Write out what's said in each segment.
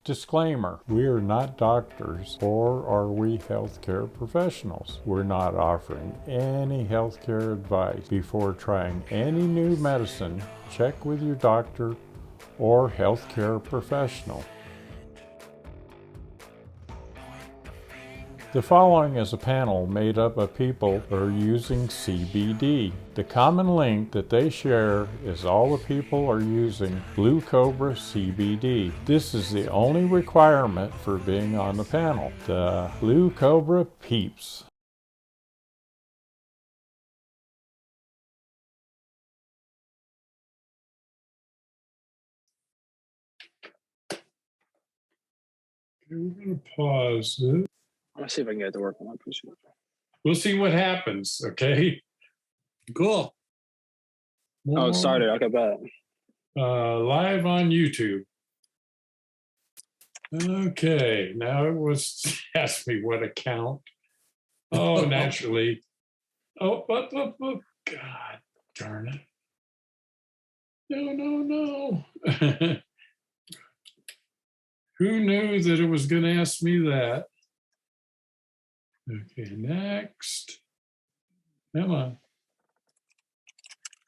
Disclaimer, we are not doctors, or are we healthcare professionals. We're not offering any healthcare advice. Before trying any new medicine, check with your doctor or healthcare professional. The following is a panel made up of people who are using CBD. The common link that they share is all the people are using Blue Cobra CBD. This is the only requirement for being on the panel. The Blue Cobra Peeps. Okay, we're going to pause it. I'll see if I can get it to work on my PC. We'll see what happens, okay? Cool. Oh, it started. Okay, bet. Live on YouTube. Okay, now it was ask me what account. Oh, naturally. Oh, God darn it. No. Who knew that it was going to ask me that? Okay, next. Come on.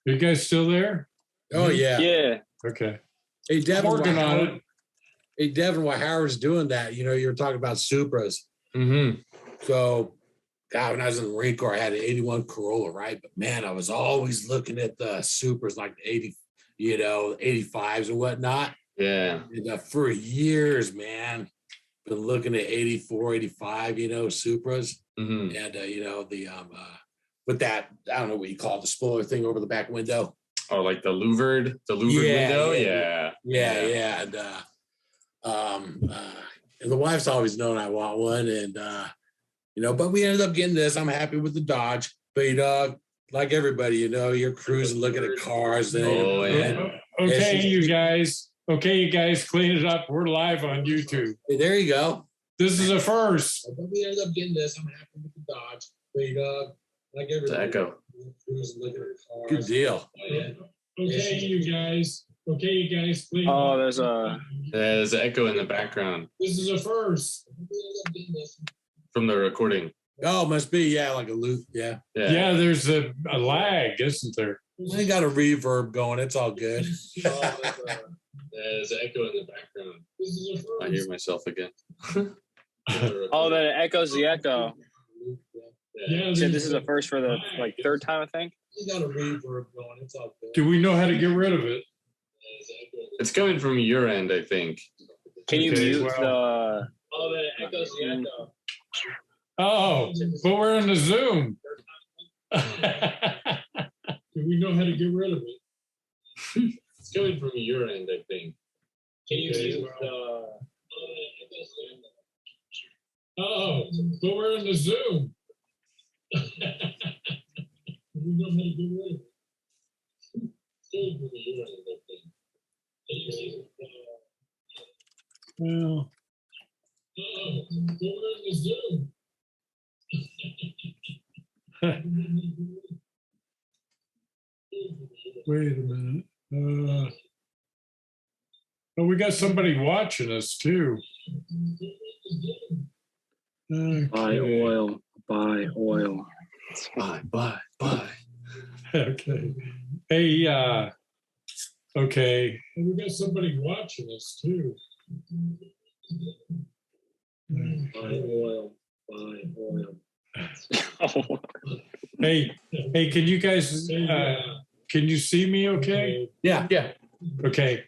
Are you guys still there? Oh, yeah. Yeah. Okay. Hey, Devin, Working on it. Hey, Devin, while Howard's doing that, you were talking about Supras. Mm-hmm. So, God, when I was in the Marine Corps, I had an 81 Corolla, right? But, man, I was always looking at the Supras, like the 80, 85s and whatnot. Yeah. And, for years, man, been looking at 84, 85, Supras. Mm-hmm. And, with that, I don't know what you call it, the spoiler thing over the back window. Oh, like the louvered window? Yeah. And the wife's always known I want one. And, but we ended up getting this. I'm happy with the Dodge. But, like everybody, you're cruising, looking at cars. Okay, you guys, clean it up. We're live on YouTube. Hey, there you go. This is a first. But we ended up getting this. I'm happy with the Dodge. But, like everybody, Echo. Cruising, looking at cars. Good deal. Okay, you guys, clean Oh, up. There's an echo in the background This is a first. from the recording. Oh, must be, like a loop. Yeah. Yeah, there's a lag, isn't there? We got a reverb going. It's all good. There's an echo in the background. This is a first. I hear myself again. Oh, then it echoes the echo. Yeah, So this is a first for the third time, I think. We got a reverb going. It's all good. Do we know how to get rid of it? It's coming from your end, I think. Can you Okay, mute well. the? Oh, then it echoes the echo. Oh, but we're in the Zoom. Do we know how to get rid of it? It's coming from your end, I think. Can you Okay, mute well. the? Oh, but we're in the Zoom. Do we know how to get rid of it? It's coming from your end, I think. Can you mute the? Well. Oh, but we're in the Zoom. Wait a minute. We got somebody watching us too. Buy oil. Buy oil. Bye. Okay. Hey, okay. We got somebody watching us too. Buy oil. Buy oil. Hey, can you guys, can you see me okay? Yeah. Okay.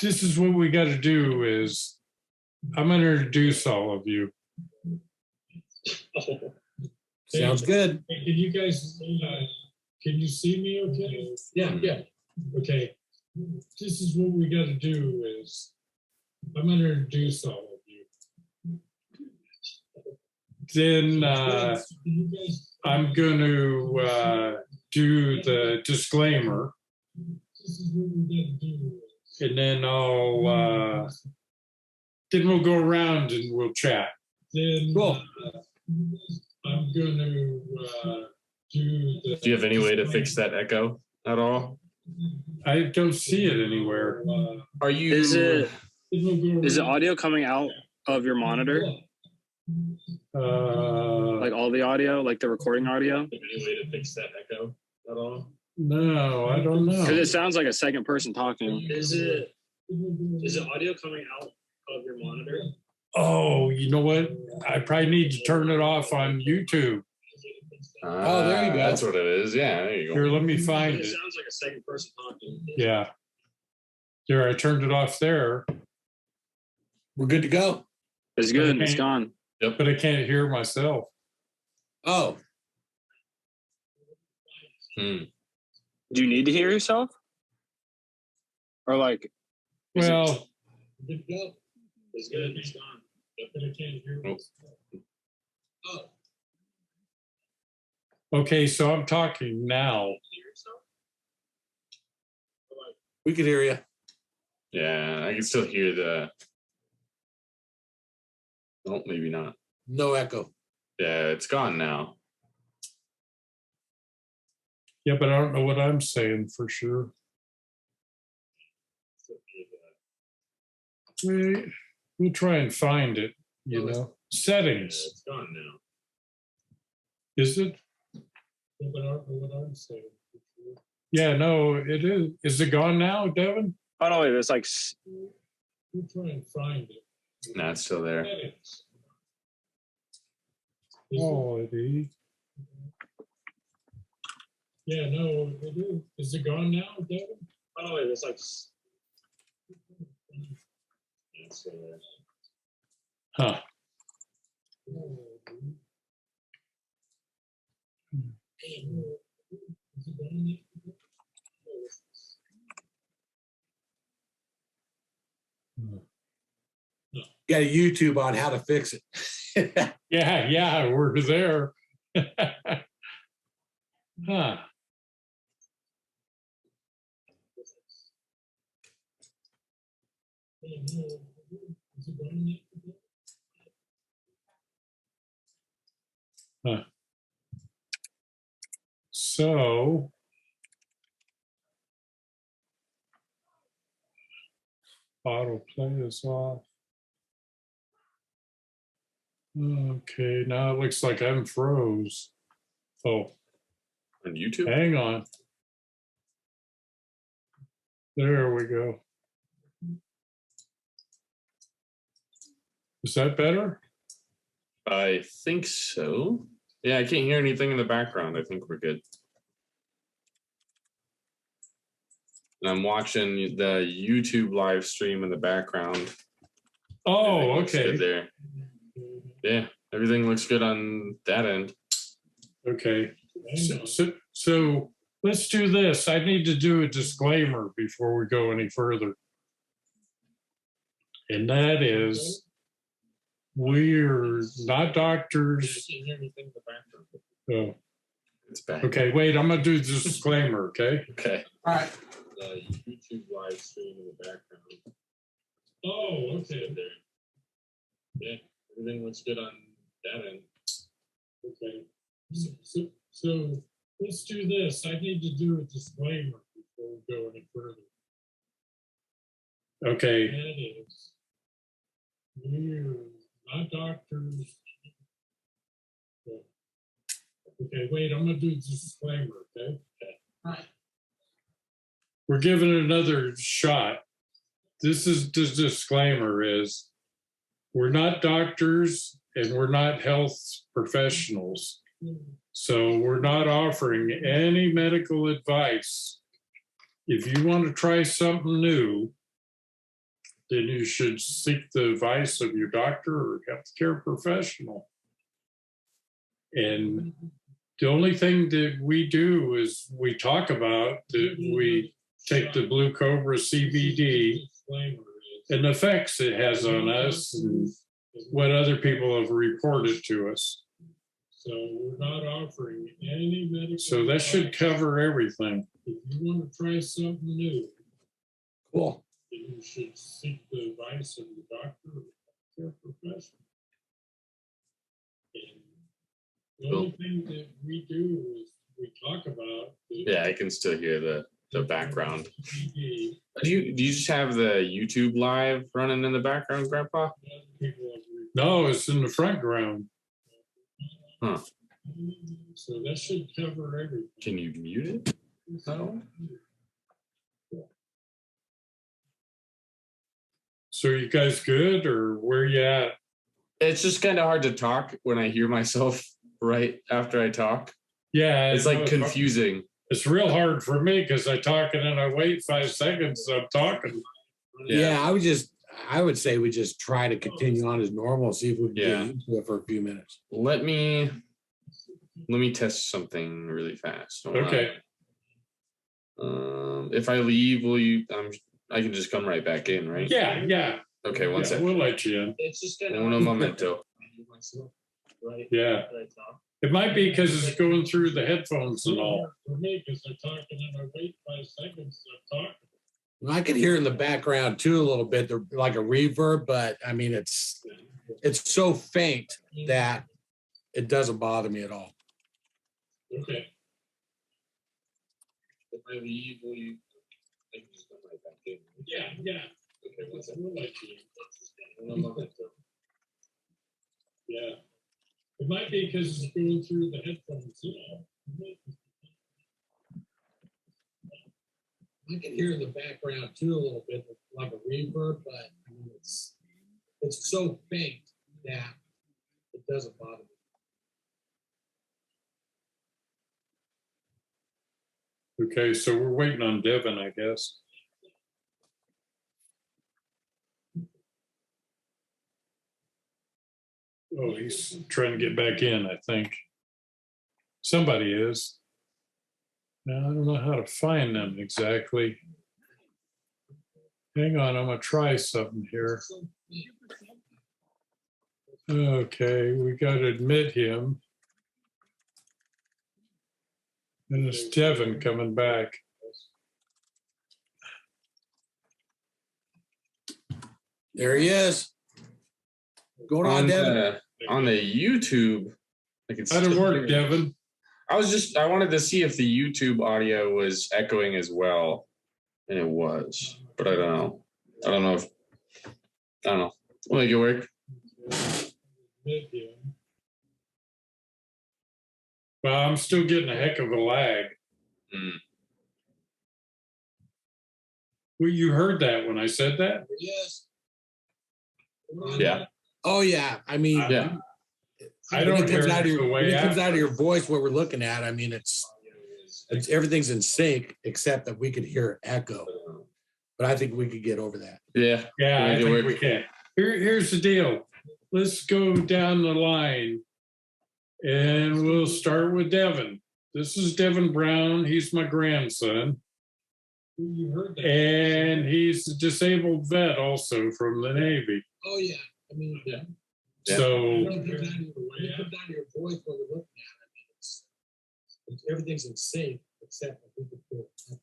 This is what we got to do is I'm going to introduce all of you. Sounds good. Hey, can you guys, can you see me okay? Yeah. Okay. This is what we got to do is I'm going to introduce all of you. Then I'm going to do the disclaimer. And then then we'll go around and we'll chat. Then Cool. I'm going to do the. Do you have any way to fix that echo at all? I don't see it anywhere. Are you? Is it? Is the audio coming out of your monitor? Like all the audio, like the recording audio? Any way to fix that echo at all? No, I don't know. Because it sounds like a second person talking. Is the audio coming out of your monitor? Oh, you know what? I probably need to turn it off on YouTube. Oh, there you go. That's what it is. Yeah, there you go. Here, let me find It it. sounds like a second person talking. Yeah. There, I turned it off there, We're good to go. It's good. It's gone. but I can't hear myself. Oh, Do you need to hear yourself? Or like, Well, Good to go. it's good. It's gone. But I can't hear Oh. myself. Oh. okay, so I'm talking now. we could hear you. Yeah, I can still hear the. Oh, maybe not. No echo. Yeah, it's gone now. Yeah, but I don't know what I'm saying for sure. We'll try and find it, you know. Settings. It's gone now. Is it? Yeah, but I don't know what I'm saying. Yeah, no, it is. Is it gone now, Devin? Oh, no, wait. It's like, We'll try and find it. No, it's still there. Settings. Oh, it is. Yeah, no, it is. Is it gone now, Devin? oh, no, wait. It's like, It's still there. Huh. Got a YouTube on how to fix it. Yeah, we're there. Huh. Huh. So, autoplay is off. Okay, now it looks like I'm froze. Oh, On YouTube? hang on. There we go. Is that better? I think so. Yeah, I can't hear anything in the background. I think we're good. And I'm watching the YouTube live stream in the background. Oh, Everything looks okay. good there. Yeah, everything looks good on that end. Okay. So let's do this. I need to do a disclaimer before we go any further. And that is, we're not doctors. Oh, It's back. okay, wait, I'm going to do the disclaimer, okay? Okay. All right. The YouTube live stream in the background. Oh, okay. There. Yeah, everything looks good on that end. Okay. So let's do this. I need to do a disclaimer before we go any further. Okay. That is, we're not doctors. Okay, wait, I'm going to do a disclaimer, okay? We're giving it another shot. This is the disclaimer is we're not doctors and we're not health professionals. So we're not offering any medical advice. If you want to try something new, then you should seek the advice of your doctor or healthcare professional. And the only thing that we do is we talk about that we take the Blue Cobra CBD and the effects it has on us and what other people have reported to us. So we're not offering any medical. So that should cover everything. If you want to try something new, Cool. then you should seek the advice of the doctor or healthcare professional. And the only thing that we do is we talk about. Yeah, I can still hear the the background. Do you just have the YouTube live running in the background, Grandpa? No, it's in the front ground. Huh. So that should cover everything. Can you mute it? No. So you guys good, or where you at? It's just kind of hard to talk when I hear myself right after I talk. Yeah, It's like confusing. It's real hard for me because I talk and then I wait 5 seconds. I'm talking. Yeah, I would say we just try to continue on as normal, see if we can get into it for a few minutes. Let me test something really fast. Hold Okay. on. If I leave, will you? I can just come right back in, right? Yeah. Okay, one second. We'll let you in. It's just kind Uno momento. Right. Yeah. It might be because it's going through the headphones and all. For me, because I talk and then I wait 5 seconds to talk. Well, I could hear in the background too a little bit, like a reverb, but I mean it's so faint that it doesn't bother me at all. Okay. If I leave, will you? I can just come right back in. Yeah. Okay, one second. We'll let you in. Uno momento. Yeah. It might be because it's going through the headphones. I can hear in the background too a little bit, like a reverb, but I mean it's so faint that it doesn't bother me. Okay, so we're waiting on Devin, I guess. Oh, he's trying to get back in, I think. Somebody is. Now, I don't know how to find them exactly. Hang on, I'm going to try something here. Okay, we got to admit him. And it's Devin coming back. There he is. Going on, Devin. On the YouTube, I can How did it work, Devin? I wanted to see if the YouTube audio was echoing as well. And it was, but I don't know. I don't know. We'll make it work. Well, I'm still getting a heck of a lag. Well, you heard that when I said that? Yes. Yeah. Oh yeah. I mean, Yeah. I don't hear it when it comes out of your voice, what we're looking at. I mean, it's everything's in sync except that we could hear echo. But I think we could get over that. Yeah. Yeah, I think we can. Here's the deal. Let's go down the line, and we'll start with Devin. This is Devin Brown. He's my grandson. And he's a disabled vet also from the Navy. Oh yeah. I mean, Yeah. So when it comes down to your voice, what we're looking at, I mean, it's everything's in sync except that we could hear echo.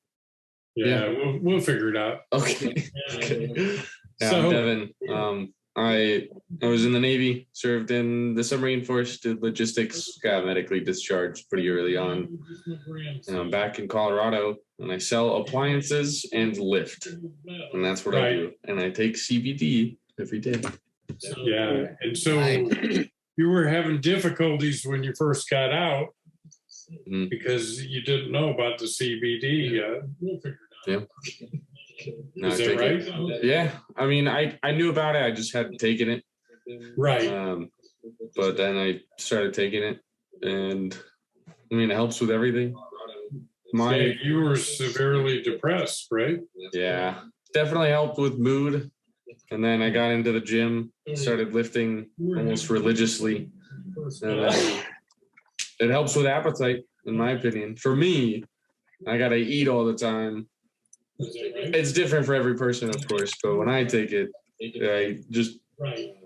yeah, we'll figure it out. Okay. Okay. Yeah, So- I'm Devin. I was in the Navy, served in the submarine force, did logistics, got medically discharged pretty early on. And I'm back in Colorado, and I sell appliances and lift, and that's what I do. And I take CBD every day. Yeah, and so you were having difficulties when you first got out because you didn't know about the CBD yet. We'll figure it out. Yeah. No, Is I that take right? it. Yeah. I mean, I knew about it. I just hadn't taken it. Right. But then I started taking it, and I mean, it helps with everything. Yeah, you were severely depressed, right? Yeah, definitely helped with mood. And then I got into the gym, started lifting almost religiously. And then it helps with appetite, in my opinion. For me, I got to eat all the time. It's different for every person, of course, but when I take it,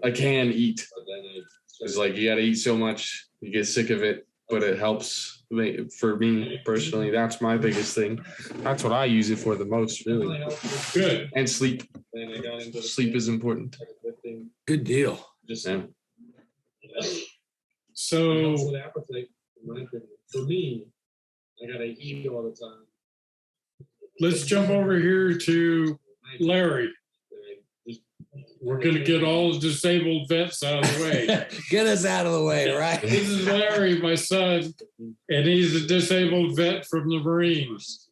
I can eat. It's like you got to eat so much, you get sick of it, but it helps. For me personally, that's my biggest thing. That's what I use it for the most, really. Good. And sleep. Sleep is important. Good deal. Yeah. So For me, I gotta eat all the time. let's jump over here to Larry. We're going to get all the disabled vets out of the way. Get us out of the way, right? This is Larry, my son, and he's a disabled vet from the Marines.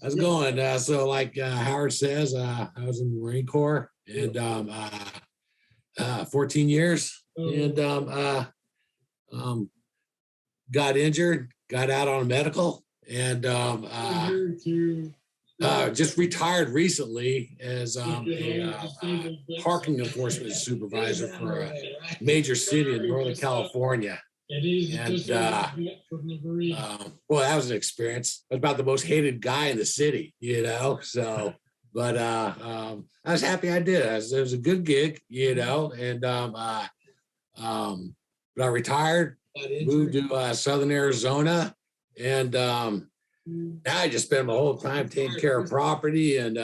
How's it going? So like Howard says, I was in the Marine Corps and 14 years and got injured, got out on a medical and just retired recently as a parking enforcement supervisor for a major city in Northern California. And well, that was an experience. I was about the most hated guy in the city, you know. So, but I was happy I did. It was a good gig, you know. And but I retired, moved to Southern Arizona, and now I just spend my whole time taking care of property and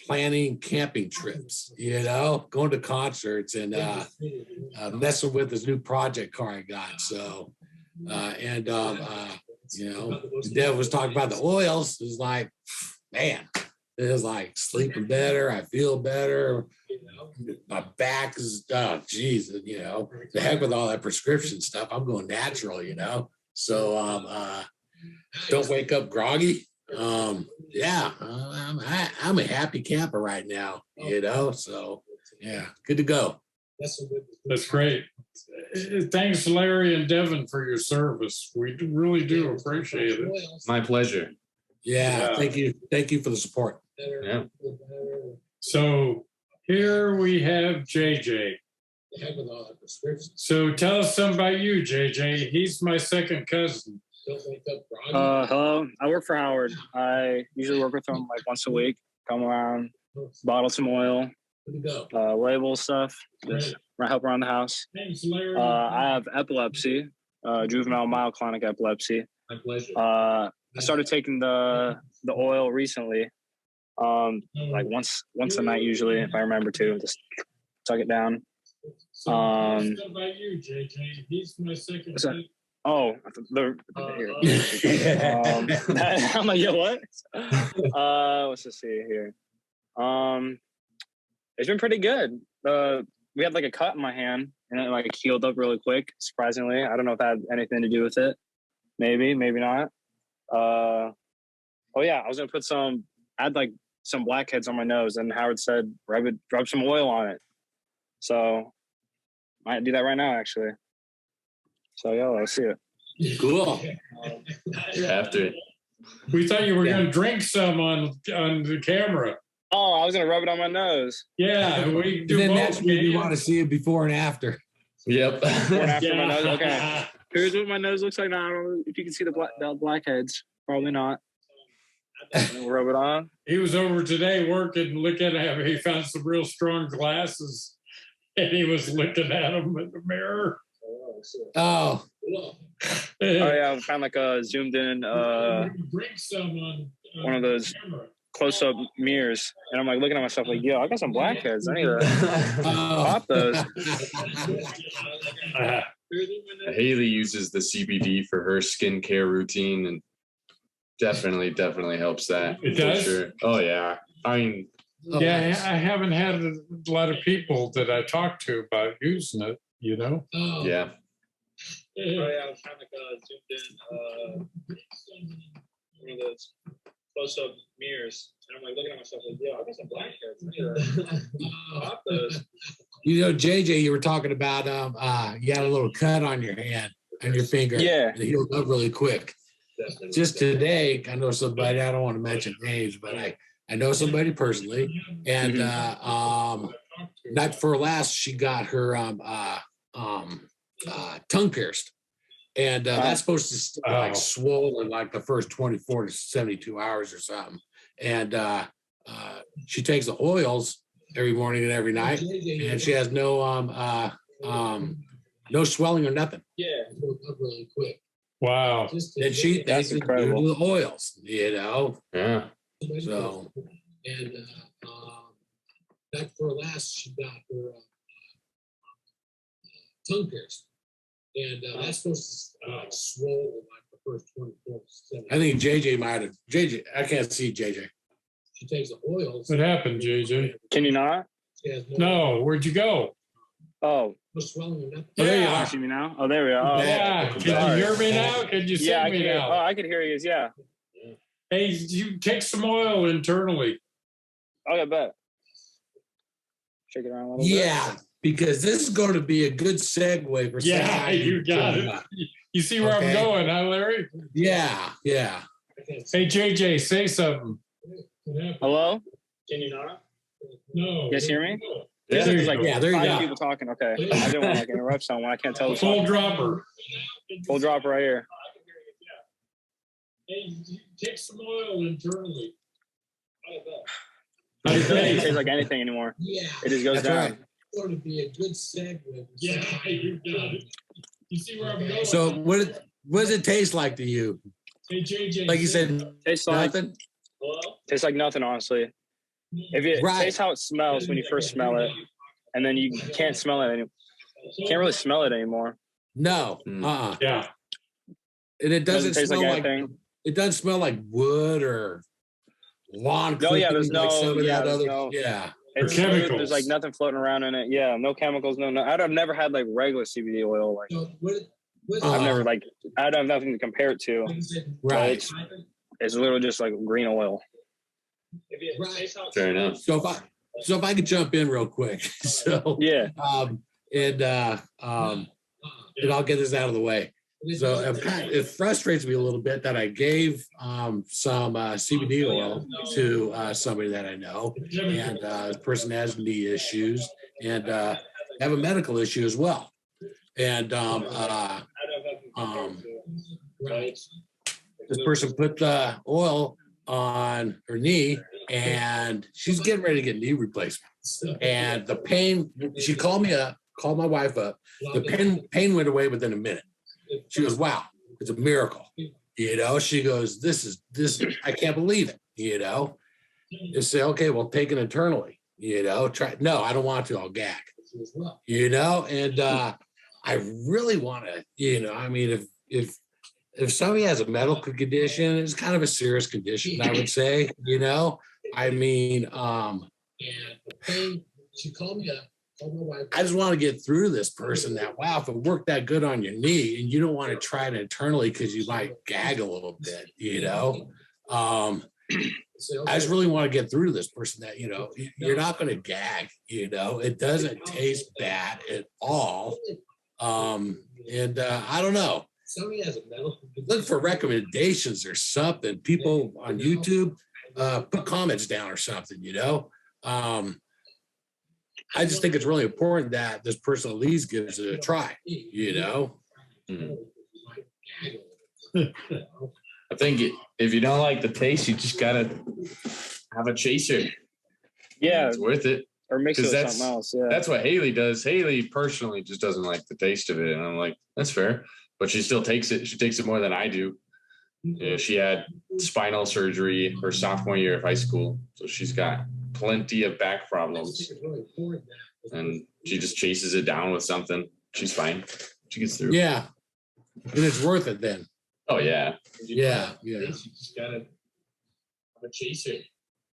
planning camping trips, you know, going to concerts and messing with this new project car I got. So, you know, Dev was talking about the oils. It's like, man, it's like sleeping better. I feel better. My back is, oh, geez, you know, the heck with all that prescription stuff. I'm going natural, you know. So, don't wake up groggy. Yeah, I'm a happy camper right now, you know. So, yeah, good to go. That's great. Thanks, Larry and Devin, for your service. We really do appreciate it. My pleasure. Yeah, thank you for the support. Yeah. So here we have JJ. So tell us something about you, JJ. He's my second cousin. Hello. I work for Howard. I usually work with him like once a week. Come around, bottle some oil, label stuff. Just help around the house. I have epilepsy, juvenile myoclonic epilepsy. I started taking the oil recently, like once a night usually, if I remember to. Just tuck it down. About you, JJ. He's my second cousin. Oh, I'm like, yo, what? Let's just see here. It's been pretty good. We had like a cut in my hand, and it like healed up really quick. Surprisingly, I don't know if that had anything to do with it. Maybe not. Oh yeah, I was gonna put some. I had like some blackheads on my nose, and Howard said rub some oil on it. So might do that right now, actually. So yeah, let's see it. Cool. You're after it. We thought you were going to drink some on the camera. Oh, I was going to rub it on my nose. Yeah, we do then both. that's when you want to see it before and after. Yep. Before and after my nose. Okay. Here's what my nose looks like now. I don't know if you can see the blackheads. Probably not. We'll rub it on. He was over today working, looking at him. He found some real strong glasses, and he was looking at them in the mirror. Oh. Yeah, I found like a zoomed in one of those close-up mirrors, and I'm like looking at myself like, yo, I got some blackheads. I need to pop those. Haley uses the CBD for her skincare routine, and definitely helps that. It does? Sure. Oh yeah. I mean, yeah, I haven't had a lot of people that I talked to about using it, you know? Yeah. Oh yeah, I was trying to zoomed in one of those close-up mirrors, and I'm like looking at myself like, yo, I got some blackheads. Pop those. You know, JJ, you were talking about you had a little cut on your hand, on your finger. Yeah. It healed up really quick. Just today, I know somebody, I don't want to mention names, but I know somebody personally, and night before last, she got her tongue pierced, and that's supposed to stay like swollen like the first 24 to 72 hours or something. And she takes the oils every morning and every night, and she has no swelling or nothing. Yeah, really quick. Wow. And she That's incredible. Due to the oils, you know. Yeah. So, and night before last, she got her tongue pierced. And that's supposed to like swollen like the first 24 seconds. I think JJ might have. JJ, I can't see JJ. She takes the oil. What happened, JJ? Can you not? She has No, where'd you go? Oh, no swelling or nothing. Oh, there you can you are. see me now? Oh, there we are. Oh, Yeah, can you sorry. hear me now? Can you see Yeah, I can me hear. now? Oh, I can hear you. Yeah. Hey, you take some oil internally. Okay, bet. Shake it around a little bit. Yeah, because this is going to be a good segue for Yeah, something. you got it. You see where Okay. I'm going, huh, Larry? Yeah, yeah. Hey, JJ, say something. Hello? Can you not? You No. guys hear me? Yeah, There's like Yeah, there you 5 go. people talking. Okay. I didn't want to like interrupt someone. I can't tell who's Full talking. dropper. Full drop right here. Hey, take some oil internally. It doesn't taste like anything anymore. Yeah. It just goes That's down. right. It's going to be a good segue. Yeah, you got it. You see where I'm going? So what does it taste like to you? Hey, JJ. Like you said, Tastes like nothing? tastes like nothing, honestly. If it Right. tastes how it smells when you first smell it, and then you can't smell it anymore. You can't really smell it anymore. No. Yeah. And it doesn't taste smell like anything. it doesn't smell like wood or lawn No, yeah, clippings there's like no- some of yeah, that there's other. no- Yeah. It's chemicals. smooth. There's like nothing floating around in it. Yeah, no chemicals. No. I've never had like regular CBD oil. Like So what I've never like I don't have nothing to compare it to. Right. It's literally just like green oil. Fair enough. So if I could jump in real quick. So Yeah. and I'll get this out of the way. So it frustrates me a little bit that I gave some CBD oil to somebody that I know, and the person has knee issues and have a medical issue as well. And this person put the oil on her knee, and she's getting ready to get knee replacements. And the pain, she called me up, called my wife up. The pain went away within a minute. She goes, wow, it's a miracle. You know, she goes, this, I can't believe it. You know, you say, okay, well, take it internally, you know, try. No, I don't want to, I'll gag, you know? And I really want to, you know, I mean, if somebody has a medical condition, it's kind of a serious condition, I would say, you know, I mean, and the pain, she called me up. I just want to get through this person that, wow, if it worked that good on your knee and you don't want to try it internally because you might gag a little bit, you know, I just really want to get through this person that, you know, you're not going to gag, you know, it doesn't taste bad at all. And I don't know. Look for recommendations or something. People on YouTube, put comments down or something, you know. I just think it's really important that this person at least gives it a try, you know. I think if you don't like the taste, you just gotta have a chaser. Yeah. It's worth it. Or mix it with That's- something else. Yeah. That's what Haley does. Haley personally just doesn't like the taste of it. And I'm like, that's fair. But she still takes it. She takes it more than I do. You know, she had spinal surgery her sophomore year of high school. So she's got plenty of back problems. And she just chases it down with something. She's fine. She gets through. Yeah. And it's worth it then. Oh, yeah. Yeah. Yeah. You just gotta have a chaser.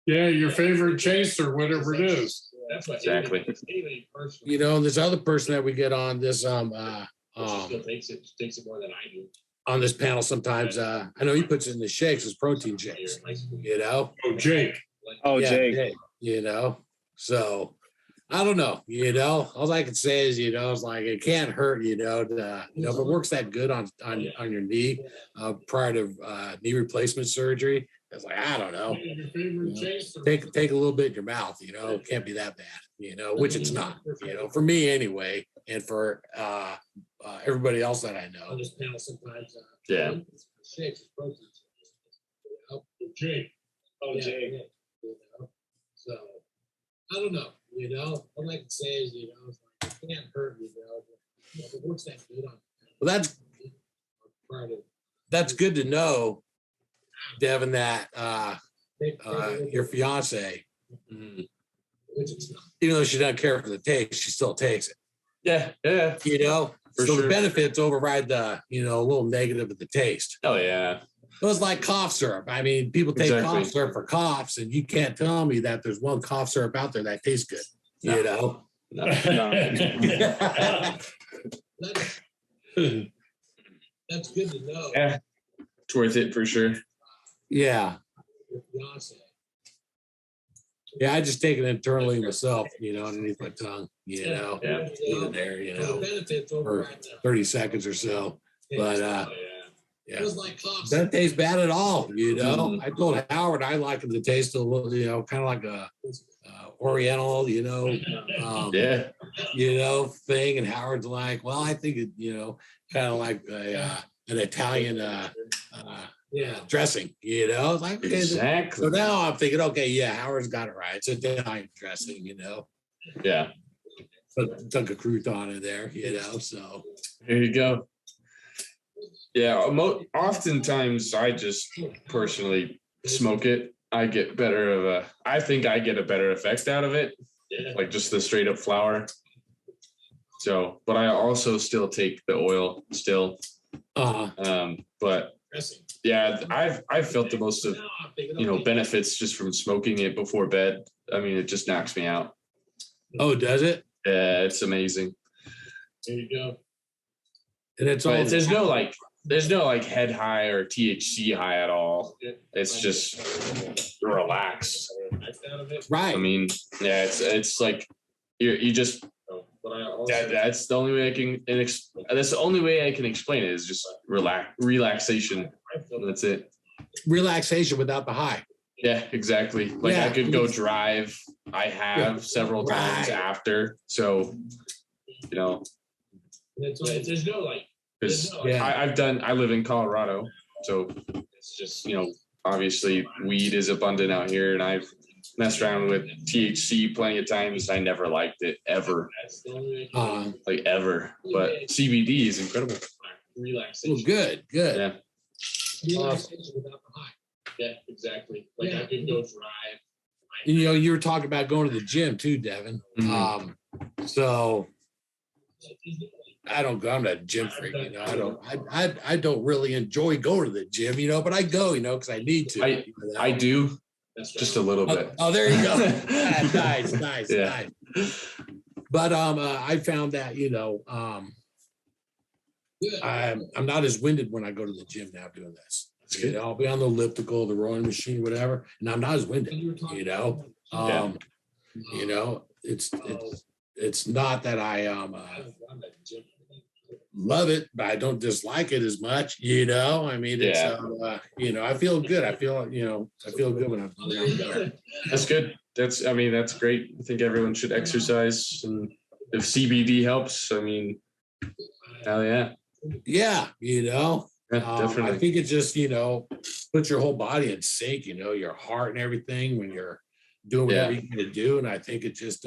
Yeah, your favorite chaser, whatever it is. That's what Exactly. Haley personally. You know, this other person that we get on this She still takes it more than I do. on this panel sometimes, I know he puts it in the shakes as protein shakes, you know. Oh, Jake. Oh, Yeah, Jake. you know. So I don't know, you know. All I can say is, you know, it's like it can't hurt, you know, if it works that good on your knee prior to knee replacement surgery, it's like, I don't know. Your favorite chaser. Take a little bit in your mouth, you know, it can't be that bad, you know, which it's not, you know, for me anyway, and for everybody else that I know. On this panel sometimes. Yeah. Shakes, protein. Jake. Oh, Jake. You know? So I don't know, you know. All I can say is, you know, it's like it can't hurt, you know. But, if it works that good on Well, part of that's good to know, Devin, that your fiance, which it's not. even though she doesn't care for the taste, she still takes it. Yeah. Yeah. You know, For so sure. the benefits override the, a little negative of the taste. Oh yeah. It was like cough syrup. I mean, people take Exactly. cough syrup for coughs, and you can't tell me that there's one cough syrup out there that tastes good. No. No. That's good to know. Yeah. It's worth it for sure. Yeah. Your fiance. Yeah, I just take it internally myself, underneath my tongue, Yeah. leave it there, The benefits for override the 30 seconds or so. But Oh, yeah, It was like coughs. doesn't taste bad at all, Mhm. I told Howard I like it to taste a little, kind of like a Oriental, yeah. thing. And Howard's like, well, I think it, kind of like an Italian dressing, It's like, okay. Exactly. So now I'm thinking, okay, yeah, Howard's got it right. It's Italian dressing, Yeah. But took a crouton in there, so. Here you go. Yeah. Oftentimes I just personally smoke it. I think I get a better effect out of it. Like just the straight up flour. So, but I also still take the oil still. But yeah, I've felt the most of, benefits just from smoking it before bed. I mean, it just knocks me out. Oh, does it? Yeah, it's amazing. There you go. And it's all But there's no like head high or THC high at all. It's just relaxed. right. I mean, yeah, it's like you just that's the only way that's the only way I can explain it is just relaxation. That's it. Relaxation without the high. Yeah, exactly. Like Yeah. I could go drive. I have several times Right. after. So, There's no like. because Yeah. I live in Colorado, so it's just, obviously weed is abundant out here, and I've messed around with THC plenty of times. I never liked it ever, like ever. But CBD is incredible. Relaxation. Well, good. Yeah. Relaxation without the high. Yeah, exactly. Like I could go drive. You were talking about going to the gym too, Devin. Mhm. So I don't go. I'm not a gym freak. I don't really enjoy going to the gym, but I go, because I need to. I do just a little bit. Oh, there you go. Nice. Yeah. But I found that I'm not as winded when I go to the gym now doing this. That's good. I'll be on the elliptical, the rowing machine, whatever, and I'm not as winded. It's not that I love it, but I don't dislike it as much. I mean, it's I feel good. I feel good when I'm there. That's good. That's great. I think everyone should exercise, and if CBD helps, I mean, hell yeah. Yeah, Yeah, definitely. I think it just puts your whole body in sync. Your heart and everything when you're doing whatever you're going to do, and I think it just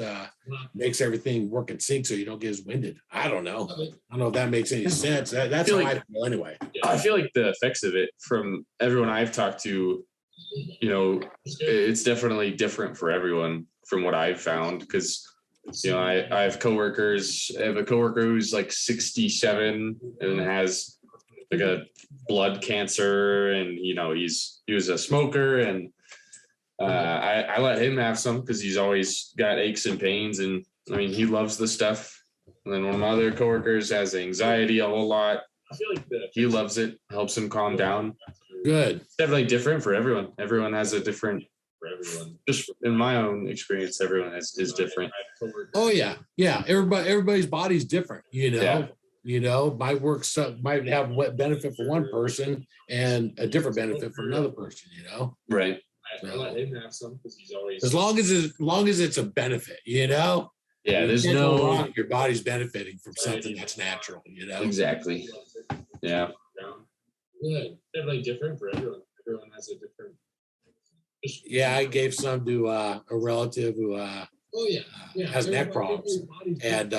makes everything work in sync, so you don't get as winded. I don't know if that makes any sense. That's how I feel anyway. I feel like the effects of it from everyone I've talked to, it's definitely different for everyone from what I've found, because I have coworkers. I have a coworker who's like 67 and has like a blood cancer, and he was a smoker, and I let him have some because he's always got aches and pains, and I mean he loves the stuff. And then one of my other coworkers has anxiety a whole lot. I feel like He loves it, helps him calm down. Good. It's definitely different for everyone. Everyone has a different. For everyone, just in my own experience, everyone is different. Oh yeah. Everybody's body's different. Might have what benefit for one person and a different benefit for another person. Right. I let him have some because he's always As long as it's a benefit. Yeah. There's You can't go no. wrong. Your body's benefiting from something that's natural. Exactly. Yeah. good. Definitely different for everyone. Everyone has a different. Yeah, I gave some to a relative who has neck problems, and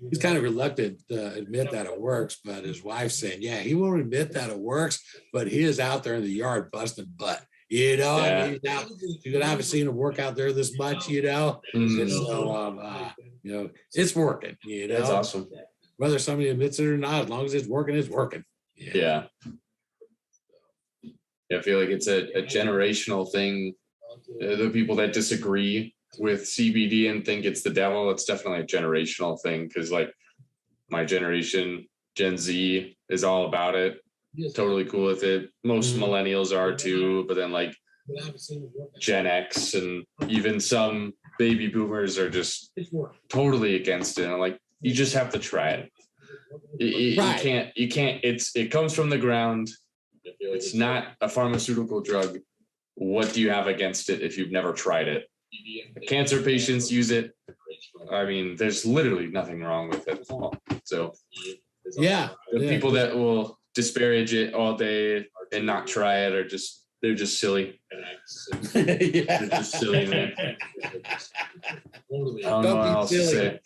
he's kind of reluctant to admit that it works, but his wife's saying, yeah, he won't admit that it works, but he is out there in the yard busting butt. I mean, you haven't seen him work out there this much, Mhm. and so it's working. That's awesome. whether somebody admits it or not, as long as it's working, it's working. Yeah. I feel like it's a generational thing. The people that disagree with CBD and think it's the devil, it's definitely a generational thing, because like my generation, Gen Z, is all about it. Totally cool with it. Most millennials are too, but then like Gen X and even some baby boomers are just totally against it. And like, you just have to try it. You can't, it comes from the ground. It's not a pharmaceutical drug. What do you have against it if you've never tried it? Cancer patients use it. I mean, there's literally nothing wrong with it. So Yeah. the people that will disparage it all day and not try it they're just silly. They're just silly, man. I don't know what else to say.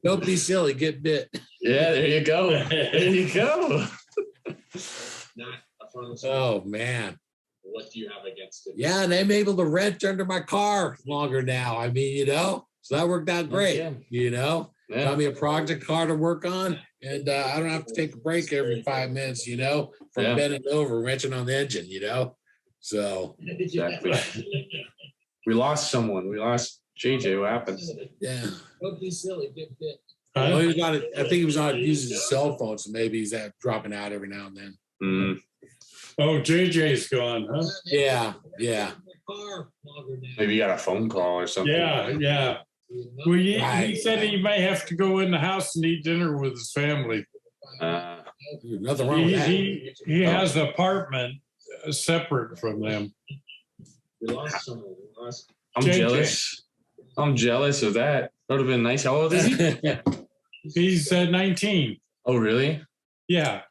Don't be silly, get bit. Yeah, there you go. There you go. Oh man. What do you have against it? Yeah, and I'm able to rent under my car longer now. I mean, so that worked out great. Got me a project car to work on, and I don't have to take a break every 5 minutes, from bending over, wrenching on the engine, So exactly. We lost someone. We lost JJ. What happened? Yeah. Don't be silly, get bit. Well, he was on it. I think he was on using his cell phone, so maybe he's dropping out every now and then. Oh, JJ's gone, huh? Yeah. Maybe you got a phone call or something. Yeah. Well, he said he may have to go in the house and eat dinner with his family. Nothing wrong with that. He has an apartment separate from them. I'm jealous. I'm jealous of that. That would have been nice. How old is he? He's 19. Oh, really? Yeah.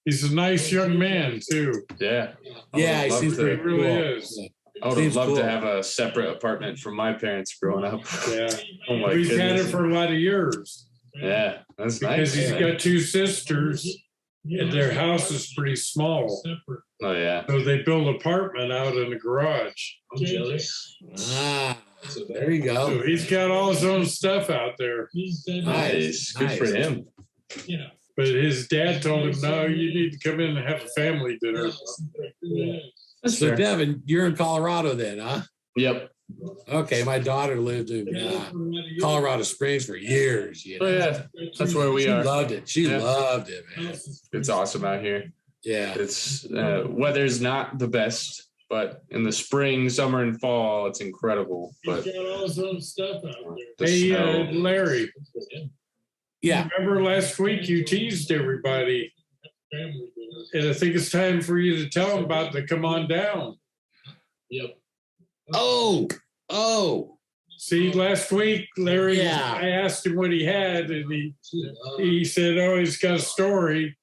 He's a nice young man, too. Yeah. Yeah, he seems pretty really cool. is. I would have loved to have a separate apartment from my parents growing up. Yeah. Oh my He's goodness. had it for a lot of years. Yeah, that's because nice. He's got 2 sisters, and their house is pretty small. Oh, yeah. So they built an apartment out in the garage. I'm jealous. There you go. So he's got all his own stuff out there. Nice. Good for him. Yeah. But his dad told him, no, you need to come in and have a family dinner. That's So fair. Devin, you're in Colorado then, huh? Yep. Okay, my daughter lived in Colorado Springs for years. Oh, yeah. That's where we She are. loved it. She loved it, man. It's awesome out here. Yeah. It's weather's not the best, but in the spring, summer, and fall, it's incredible. But He's got all his own stuff out there. Hey, snow. Larry, Yeah. remember last week you teased everybody, and I think it's time for you to tell them about the come on down. Yep. Oh. See, last week, Larry, Yeah. I asked him what he had, and he said, oh, he's got a story.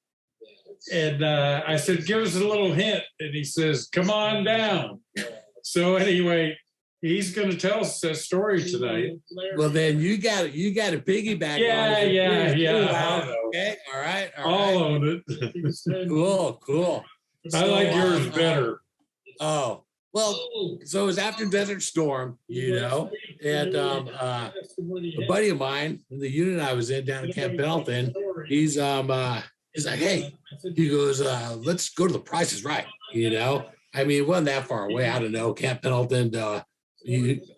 And I said, give us a little hint. And he says, come on down. So anyway, he's going to tell us that story tonight. Well, then you got to piggyback. Yeah, on it. yeah. Okay. All right. I'll own it. Cool. I like yours better. Oh, well, so it was after Desert Storm, and a buddy of mine in the unit I was in down at Camp Pendleton, he's like, hey, he goes, let's go to the Price is Right, I mean, it wasn't that far away. I don't know, Camp Pendleton to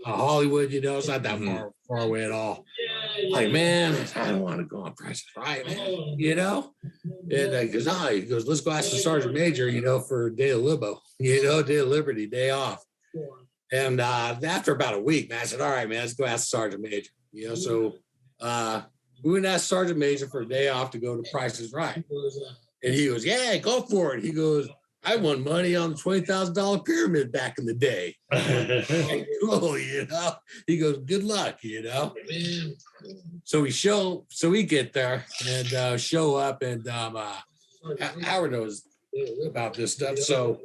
Hollywood, it's not that far away at all. Like, man, I don't want to go on Price is Right, man, And he goes, let's go ask the Sergeant Major, for Day of Libo, Day of Liberty, day off. And after about a week, man, I said, all right, man, let's go ask the Sergeant Major. So we went and asked Sergeant Major for a day off to go to Price is Right. And he goes, yeah, go for it. He goes, I won money on the $20,000 pyramid back in the day. Cool, He goes, good luck, So we get there and show up, and Howard knows about this stuff. So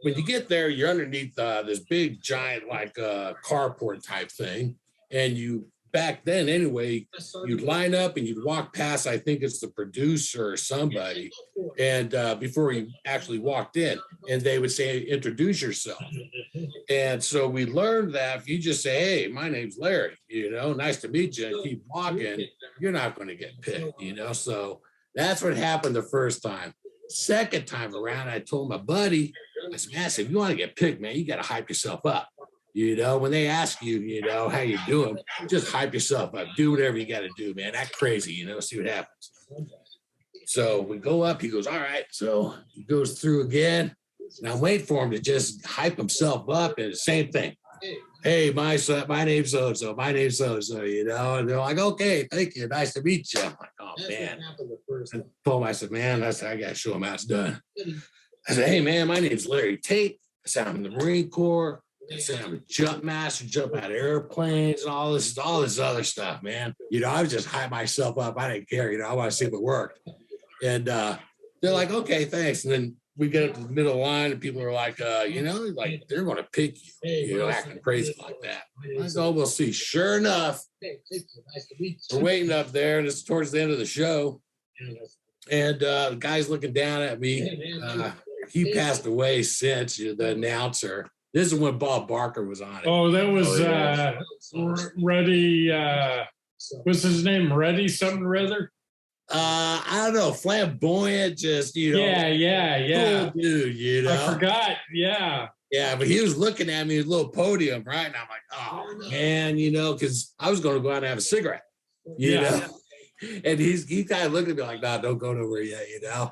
when you get there, you're underneath this big giant carport type thing, and you back then anyway, you'd line up and you'd walk past, I think it's the producer or somebody, and before you actually walked in, and they would say, introduce yourself. And so we learned that if you just say, hey, my name's Larry, nice to meet you, and keep walking, you're not going to get picked, you know? So that's what happened the first time. Second time around, I told my buddy, I said, man, if you want to get picked, man, you got to hype yourself up. You know, when they ask you, you know, how you doing, just hype yourself up. Do whatever you got to do, man. Act crazy, you know, see what happens. So we go up. He goes, all right. So he goes through again. And I'm waiting for him to just hype himself up. And the same thing. Hey, my name's so-and-so. My name's so-and-so, you know. And they're like, okay, thank you. Nice to meet you. I'm like, oh, man. I told him, I said, man, I got to show him how it's done. I said, hey, man, my name's Larry Tate. I said, I'm in the Marine Corps. I said, I'm a jump master, jump out of airplanes and all this other stuff, man. You know, I was just hype myself up. I didn't care. You know, I want to see if it worked. And they're like, okay, thanks. And then we get up to the middle of the line and people are like, you know, like they're going to pick you know, acting crazy like that. I said, oh, we'll see. Sure enough, we're waiting up there and it's towards the end of the show. And the guy's looking down at me. He passed away since, you know, the announcer. This is when Bob Barker was on it. Oh, that was Reddy. What's his name? Reddy something or other? I don't know, flamboyant, just, you know. Yeah. Cool dude, you know. I forgot. Yeah. Yeah, but he was looking at me at a little podium, right? And I'm like, oh man, you know, because I was going to go out and have a cigarette, you know. And he kind of looked at me like, nah, don't go nowhere yet, you know.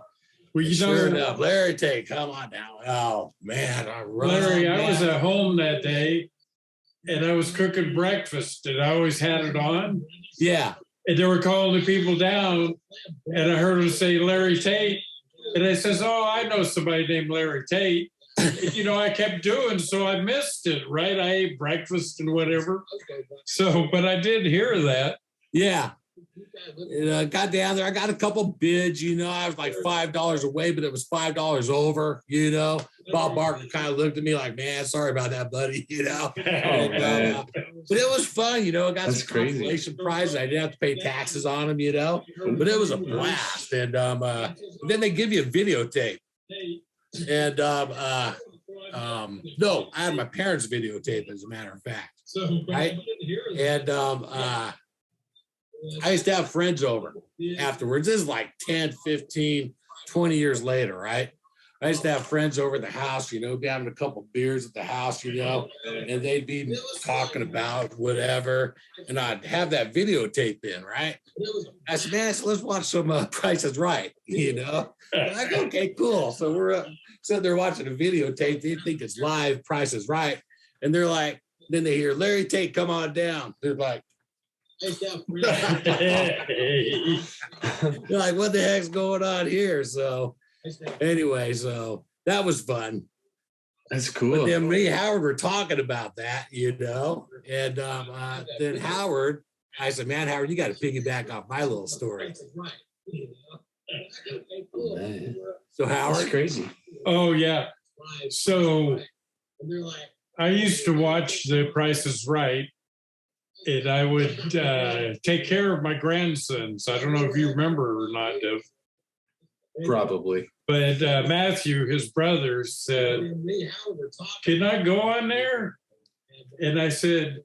Well, you sure know, enough, Larry Tate, come on now. Oh man, Larry, I was at home that day and I was cooking breakfast and I always had it on. Yeah. And they were calling the people down and I heard them say Larry Tate. And I says, oh, I know somebody named Larry Tate. And, you know, I kept doing, so I missed it, right? I ate breakfast and whatever. So, but I did hear that. Yeah. And I got down there. I got a couple bids, you know. I was like $5 away, but it was $5 over, you know. Bob Barker kind of looked at me like, man, sorry about that, buddy, you know. But it was fun, you know. I got some consolation prizes. I didn't have to pay taxes on them, you know. But it was a blast. And then they give you a videotape. And no, I had my parents' videotape, as a matter of fact. Right? And I used to have friends over afterwards. This is like 10, 15, 20 years later, right? I used to have friends over at the house, you know, be having a couple beers at the house, you know, and they'd be talking about whatever. And I'd have that videotape in, right? I said, man, let's watch some Price is Right, you know? I'm like, okay, cool. So we're sitting there watching a videotape. They think it's live, Price is Right. And they're like, then they hear Larry Tate, come on down. They're like, they're like, what the heck's going on here? So anyway, so that was fun. That's cool. But then me and Howard were talking about that, you know, and then Howard, I said, man, Howard, you got to piggyback off my little story. So Howard, that's crazy. Oh yeah. So I used to watch The Price is Right. And I would take care of my grandsons. I don't know if you remember or not, Dev. Probably. But Matthew, his brother, said, can I go on there? And I said,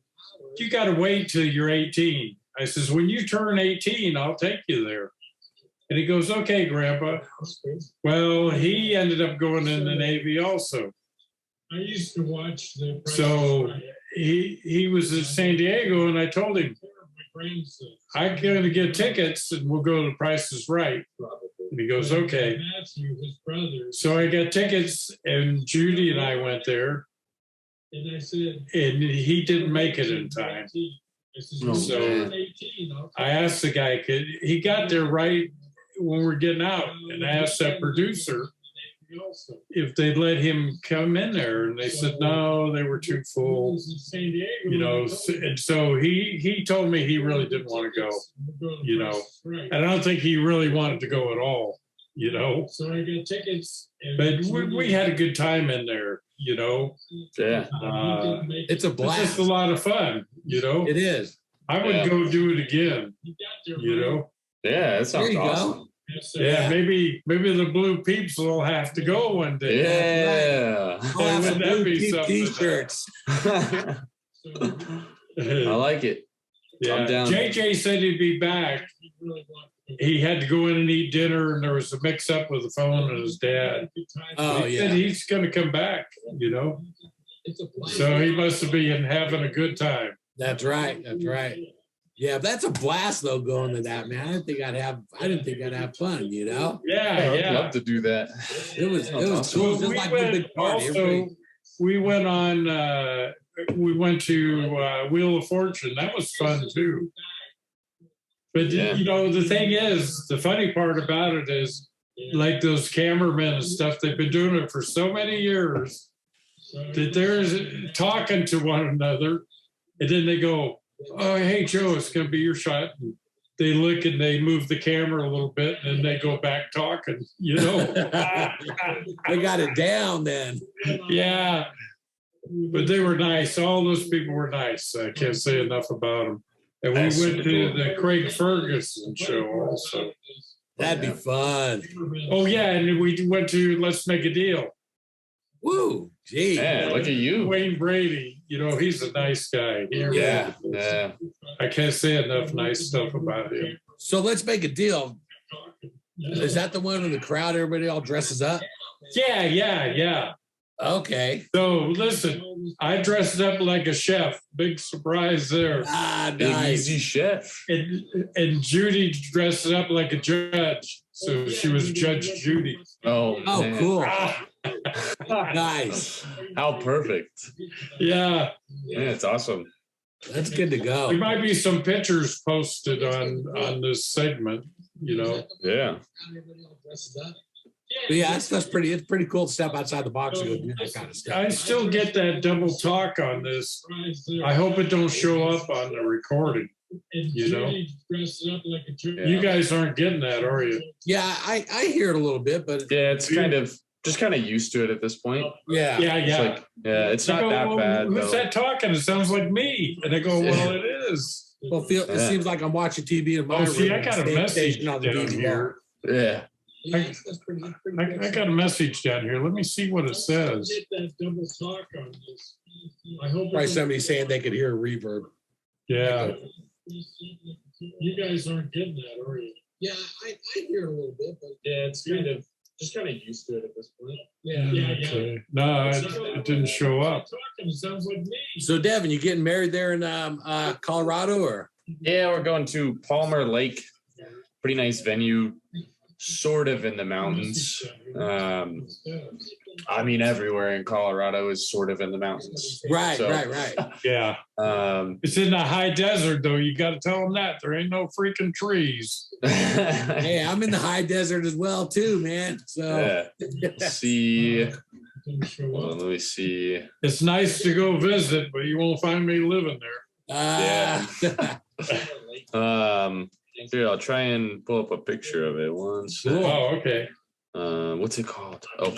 you got to wait till you're 18. I says, when you turn 18, I'll take you there. And he goes, okay, Grandpa. Well, he ended up going in the Navy also. I used to watch the. So he was in San Diego, and I told him, I'm going to get tickets, and we'll go to Price is Right. And he goes, okay. So I got tickets, and Judy and I went there. And I said, and he didn't make it in time. So I asked the guy, he got there right when we're getting out, and I asked that producer if they'd let him come in there, and they said no, they were too full, you know. And so he told me he really didn't want to go, you know, and I don't think he really wanted to go at all, you know. So I got tickets, but we had a good time in there, you know. Yeah, it's a blast. It's just a lot of fun, you know. It is. I would go do it again, you know. Yeah, that sounds awesome. Go. Yeah, maybe the Blue Peeps will have to go one day. Yeah, I'll have some Blue Peep t-shirts. I like it. Yeah, I'm down. JJ said he'd be back. He had to go in and eat dinner, and there was a mix-up with the phone and his dad. Oh, He yeah. said he's going to come back, you know. So he must have been having a good time. That's right. That's right. Yeah, that's a blast though, going to that, man. I didn't think I'd have fun, you know? Yeah, I'd yeah. love to do that. It was awesome. cool. So Just we like went a big party. also. Everybody- We went on. We went to Wheel of Fortune. That was fun too. But Yeah. you know, the thing is, the funny part about it is, like those cameramen and stuff, they've been doing it for so many years that they're talking to one another, and then they go, "Oh, hey Joe, it's going to be your shot." And they look and they move the camera a little bit, and then they go back talking. You know, They got it down then. yeah. But they were nice. All those people were nice. I can't say enough about them. And we That's went to cool. the Craig Ferguson show also. That'd be fun. Oh yeah, and we went to Let's Make a Deal. Woo, gee. Yeah, look at you. Wayne Brady, you know, he's a nice guy. He really Yeah, is. yeah. I can't say enough nice stuff about him. So let's make a deal. Is that the one in the crowd? Everybody all dresses up? Yeah, yeah, yeah. Okay. So listen, I dressed up like a chef. Big surprise there. Ah, Big nice. easy chef. And Judy dressed up like a judge. So she was Judge Judy. Oh, Oh, man. cool. Ah, Nice. How perfect. yeah. Yeah, it's awesome. That's good to There go. might be some pictures posted on this segment, you know. Yeah. But yeah, that's pretty. It's pretty cool to step outside the box and go do that kind of stuff. I still get that double talk on this. I hope it don't show up on the recording. You know, you guys aren't getting that, are you? Yeah, I hear it a little bit, but Yeah, it's just kind of used to it at this point. yeah. Yeah, It's yeah. like, yeah, it's I not go, that "Well, bad who's though. that talking? It sounds like me. And I go, well, it is. Well, it Yeah. seems like I'm watching TV in my Oh, see, I room, got a same message station on the down DVR. here. Yeah. I got a message down here. Let me see what it says. Probably somebody saying they could hear a reverb. Yeah. You guys aren't getting that, are you? Yeah, I hear it a little bit, but Yeah, it's just kind of used to it at this point. yeah. Okay. No, it didn't show up. Talking, it sounds like me. So Devin, you getting married there in Colorado or? Yeah, we're going to Palmer Lake. Pretty nice venue, sort of in the mountains. I mean, everywhere in Colorado is sort of in the mountains. Right, So- right. Yeah. It's in the high desert, though. You got to tell them that. There ain't no freaking trees. Hey, I'm in the high desert as well too, man. So yeah. See, hold on, let me see. It's nice to go visit, but you won't find me living there. Here, I'll try and pull up a picture of it once. Cool. Oh, okay. What's it called? Oh,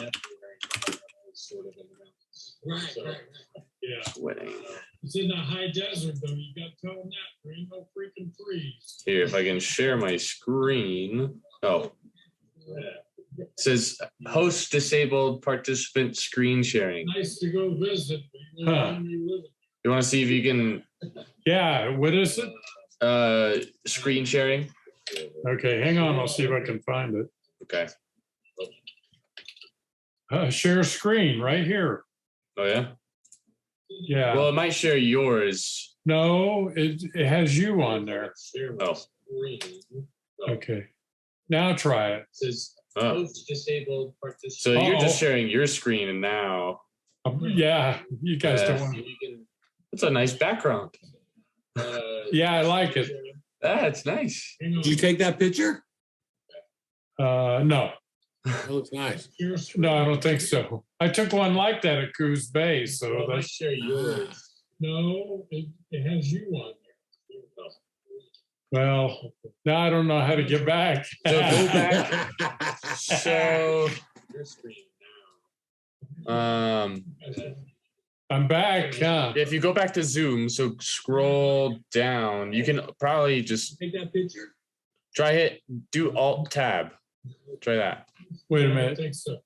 right. Yeah. wedding. It's in the high desert, though. You got to tell them that. There ain't no freaking trees. Here, if I can share my screen. Oh, it says host disabled participant screen sharing. Nice to go visit, but you Huh. won't find me living. You want to see if you can Yeah. What is it? screen sharing? Okay. Hang on. I'll see if I can find it. Okay. Share screen right here. Oh yeah. Yeah. Well, it might share yours. No, it has you on there. Oh. Okay. Now try it. Says Oh. host disabled participant. So you're just Uh-oh. sharing your screen, and now Yeah. You guys Yeah. don't want to. You can, it's a nice background. Yeah, I like it. That's nice. hang on. Did you take that picture? No. That looks nice. No, I don't think so. I took one like that at Coos Bay, so Well, I that's share yours. No, it has you on there. well. Now I don't know how to get back. So go back. So Your screen I'm back. Huh? if you go back to Zoom, so scroll down, you can probably just Take that picture. try hit do Alt Tab. Try that. Wait a I minute. think so.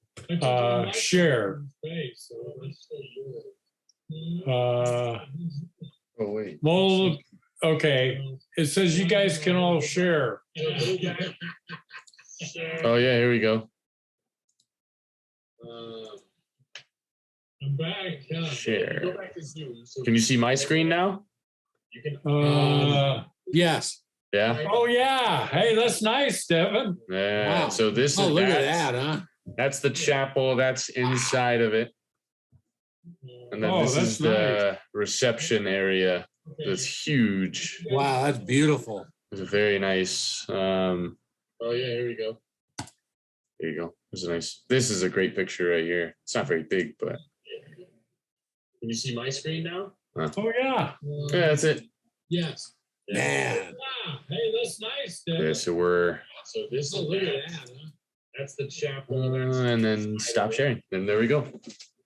Share. Face, so let's show yours. Uh, Oh wait. Okay, it says you guys can all share. Oh yeah, here we go. I'm back. Share. Go back to Zoom. So Can you see my screen now? you can. Yes. Yeah. Oh yeah. Hey, that's nice, Devin. Yeah. Wow. So this Oh, is look at that, huh? That's the chapel. That's inside of it. And then Oh, this that's is the reception area. That's huge. Wow, that's beautiful. It's a very nice. Oh yeah, here we go. There you go. This is nice. This is a great picture right here. It's not very big, but Can you see my screen now? Oh yeah. yeah, that's it. Yes. Man. Ah, hey, that's nice. Devin. Yeah, so we're So this is look at that. Huh? That's the chapel. and then stop sharing. And there we go.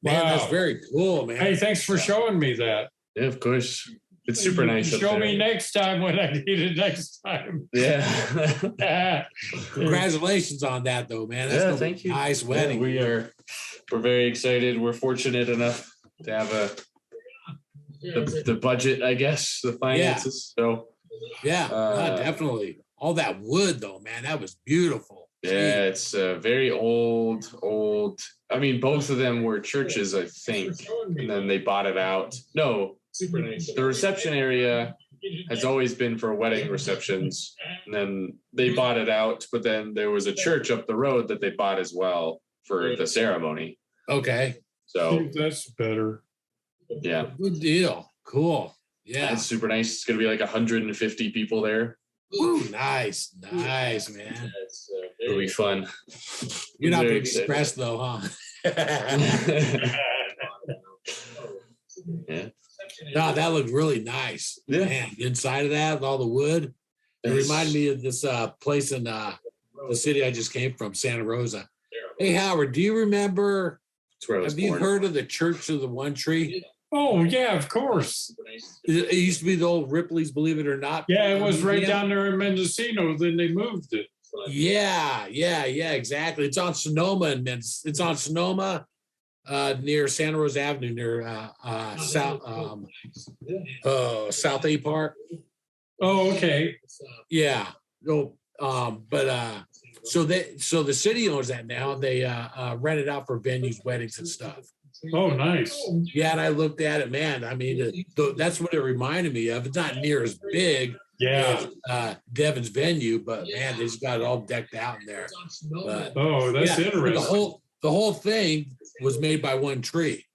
Man, that's Wow. very cool, man. Hey, thanks for showing me that. Yeah, of course. It's super You nice. can up show there. me next time when I need it next time. Yeah. Congratulations on that, though, man. That's Yeah, a thank you. nice wedding. Yeah, we're very excited. We're fortunate enough to have the budget, I guess, the finances. So Yeah, definitely. All that wood, though, man, that was beautiful. yeah, it's very old. I mean, both of them were churches, I think, and then they bought it out. No, Super nice. the reception area has always been for wedding receptions, and then they bought it out. But then there was a church up the road that they bought as well for the ceremony. Okay. So That's better. yeah, Good deal. Cool. Yeah. it's super nice. It's gonna be like 150 people there. Woo, nice. Nice, man. It'll be fun. You're not Very going to be excited. stressed, though, huh? Yeah. No, that looked really nice. Yeah. Man, inside of that, with all the wood. It reminded me of this place in the city I just came from, Santa Rosa. Hey, Howard, do you remember? That's where I was Have you born. heard of the Church of the One Tree? Oh yeah, of course. It used to be the old Ripley's, believe it or not. Yeah, it was right museum. down there in Mendocino. Then they moved it. Yeah, exactly. It's on Sonoma, and it's on Sonoma, near Santa Rosa Avenue, near South A Park. Oh, okay. Yeah. No, so the city owns that now. They rent it out for venues, weddings, and stuff. Oh, nice. Yeah, and I looked at it, man. I mean, that's what it reminded me of. It's not near as big Yeah. as Devin's venue, but man, they just got it all decked out in there. But, Oh, that's yeah, interesting. the whole thing was made by one tree.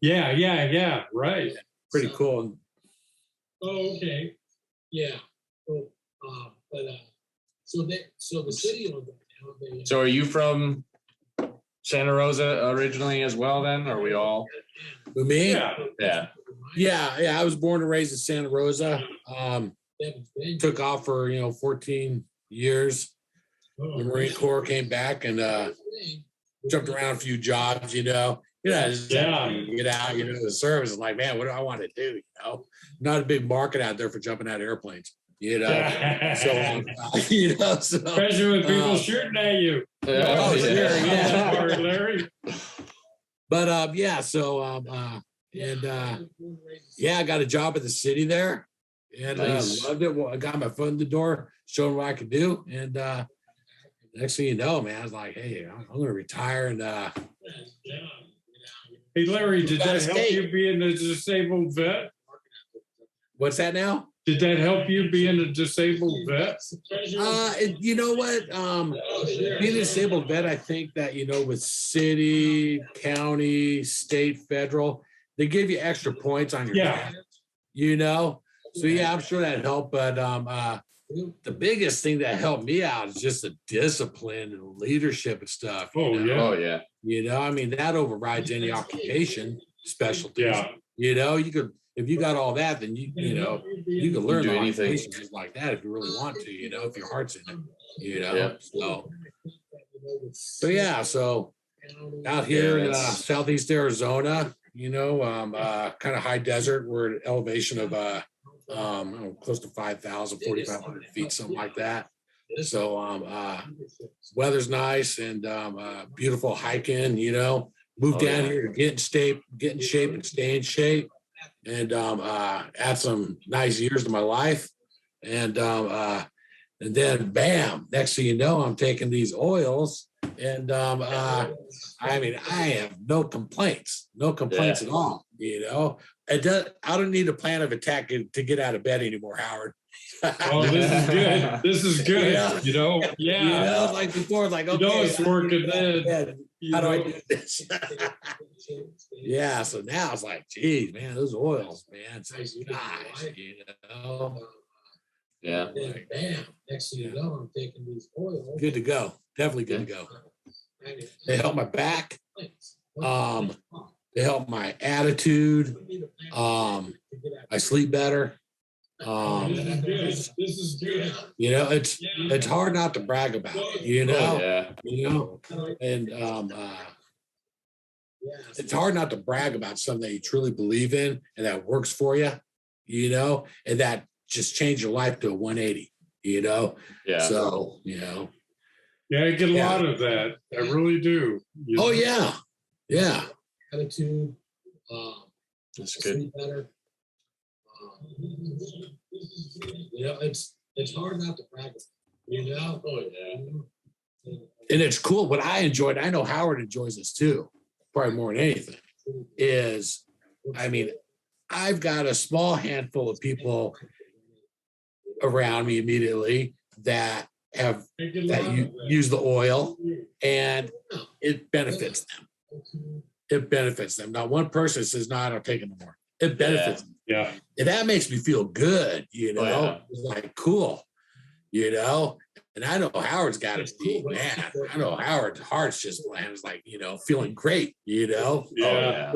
Yeah. Right. Pretty cool. Oh, okay. Yeah. So the city owns it now. So are you from Santa Rosa originally as well then? Are we all? With me? Yeah. Yeah. I was born and raised in Santa Rosa. Took off for 14 years. The Marine Corps, came back and jumped around a few jobs. Just get out. The service is like, man, what do I want to do? Not a big market out there for jumping out of airplanes. Especially So with people shooting at you. Oh, sure, yeah. Sorry, Larry. But I got a job at the city there, and Nice. loved it. Well, I got my foot in the door, showing what I could do, and next thing you know, man, I was like, hey, I'm going to retire, and Hey, Larry, did that help State. you being a disabled vet? what's that now? Did that help you being a disabled vet? You know what? Being a disabled vet, I think that, with city, county, state, federal, they give you extra points on your Yeah. So yeah, I'm sure that helped. But the biggest thing that helped me out is just the discipline and leadership and stuff. Oh, yeah. Oh yeah. I mean, that overrides any occupation specialty. Yeah. You could, if you got all that, then you could learn do the anything. occupations just like that if you really want to, if your heart's in it, Yeah. So yeah, so out here in that's- southeast Arizona, kind of high desert, we're at elevation of close to 5,000, 4,500 feet, something like that. So weather's nice and beautiful hiking, moved Oh, down yeah. here to get in shape and stay in shape. and add some nice years to my life. And then bam, next thing you know, I'm taking these oils, and I mean, I have no complaints at all. You know, I don't need a plan of attack to get out of bed anymore, Howard. Oh, this is good. This is good. Yeah. You know, You know, like before, like, okay, you know it's working then. how do I do this? Yeah, so now it's like, geez, man, those oils, man, it's nice, you know. Yeah. Then bam, next thing you know, I'm taking these oils. Good to go. Definitely good to go. They help my back. They help my attitude. I sleep better. This is good. You know, it's hard not to brag about it, you know. Yeah. You know, and it's hard not to brag about something that you truly believe in and that works for you, you know, and that just changed your life to a 180, you know. Yeah. So, you know. Yeah, I get a lot of that. I really do. You Oh know? yeah. Yeah. Attitude. That's good. Better. You know, it's hard not to practice. You know. Oh yeah. And it's cool. What I enjoyed, I know Howard enjoys this too, probably more than anything, is, I mean, I've got a small handful of people around me immediately that use the oil, and it benefits them. It benefits them. Not one person says, "No, I don't take it anymore." It benefits them. Yeah. And that makes me feel good, you know. Oh, yeah. It's like cool, you know. And I know Howard's got it, man. I know Howard's heart's just lands like, you know, feeling great, you know. Yeah.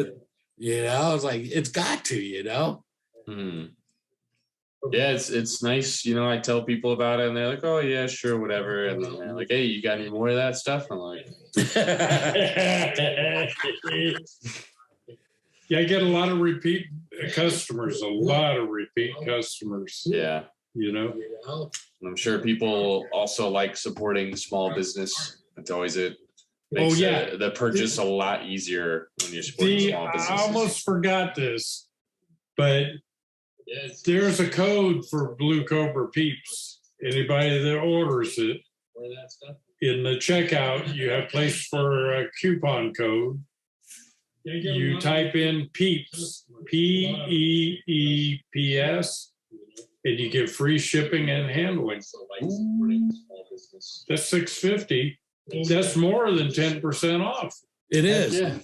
You know, it's like it's got to, you know. Yeah, it's nice. You know, I tell people about it and they're like, oh yeah, sure, whatever. And then they're like, hey, you got any more of that stuff? I'm like, Yeah, I get a lot of repeat customers, yeah. You know. And I'm sure people also like supporting small business. It's always makes the purchase a lot easier when you're supporting small businesses. I almost forgot this, but there's a code for Blue Cobra Peeps. Anybody that orders it, in the checkout, you have place for a coupon code. You type in Peeps, PEEPS, and you get free shipping and handling. That's $6.50. That's more than 10% off. It is. Yeah.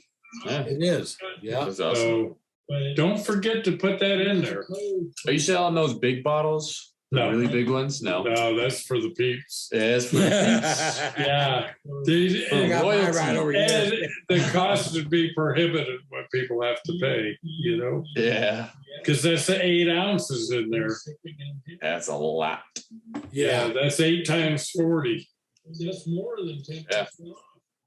It is. Yeah. That's awesome. So don't forget to put that in there. Are you selling those big bottles? No. The really big ones? No. No, that's for the peeps. Yeah, it's for the peeps. Yeah. Right over here. And the cost would be prohibitive what people have to pay, you know? Yeah. Because that's 8 ounces in there. That's a lot. Yeah, that's 8 times 40. That's more than 10%. Yeah.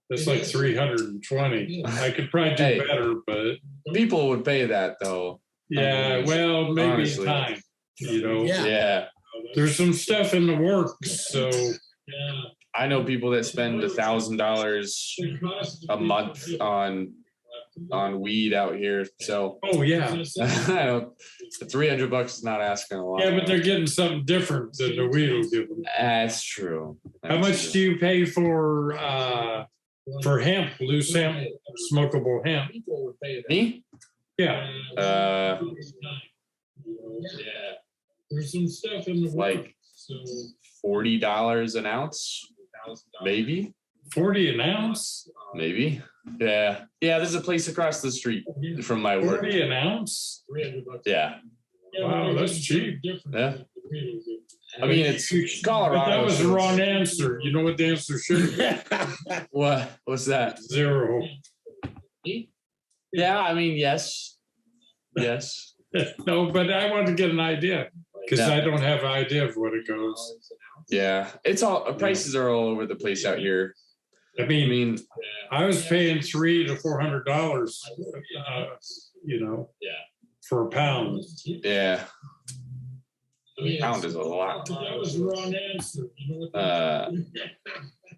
That's like 320. I could probably do better, but People would pay that though. yeah, well, maybe Honestly. time, you know? Yeah. There's some stuff in the works, so I know people that spend $1,000 a month on weed out here. So oh yeah. I don't, $300 is not asking a lot. Yeah, but they're getting something different than the weed will give them. That's true. How much do you pay for hemp, loose hemp, smokable hemp? Me? Yeah. There's some stuff in the Like $40 an ounce, maybe. 40 an ounce? Maybe. Yeah. Yeah, there's a place across the street from my work. 40 an ounce? Yeah. Wow, that's cheap. Yeah. I mean, it's Colorado. But that was the wrong answer. You know what the answer should be? What's that? 0. Yeah, I mean, yes. Yes. No, but I want to get an idea because I don't have an idea of what it goes. Yeah. It's all prices are all over the place out here. I mean, I was paying $300 to $400, you know, for a pound. Yeah. A pound is a lot. That was the wrong answer. You know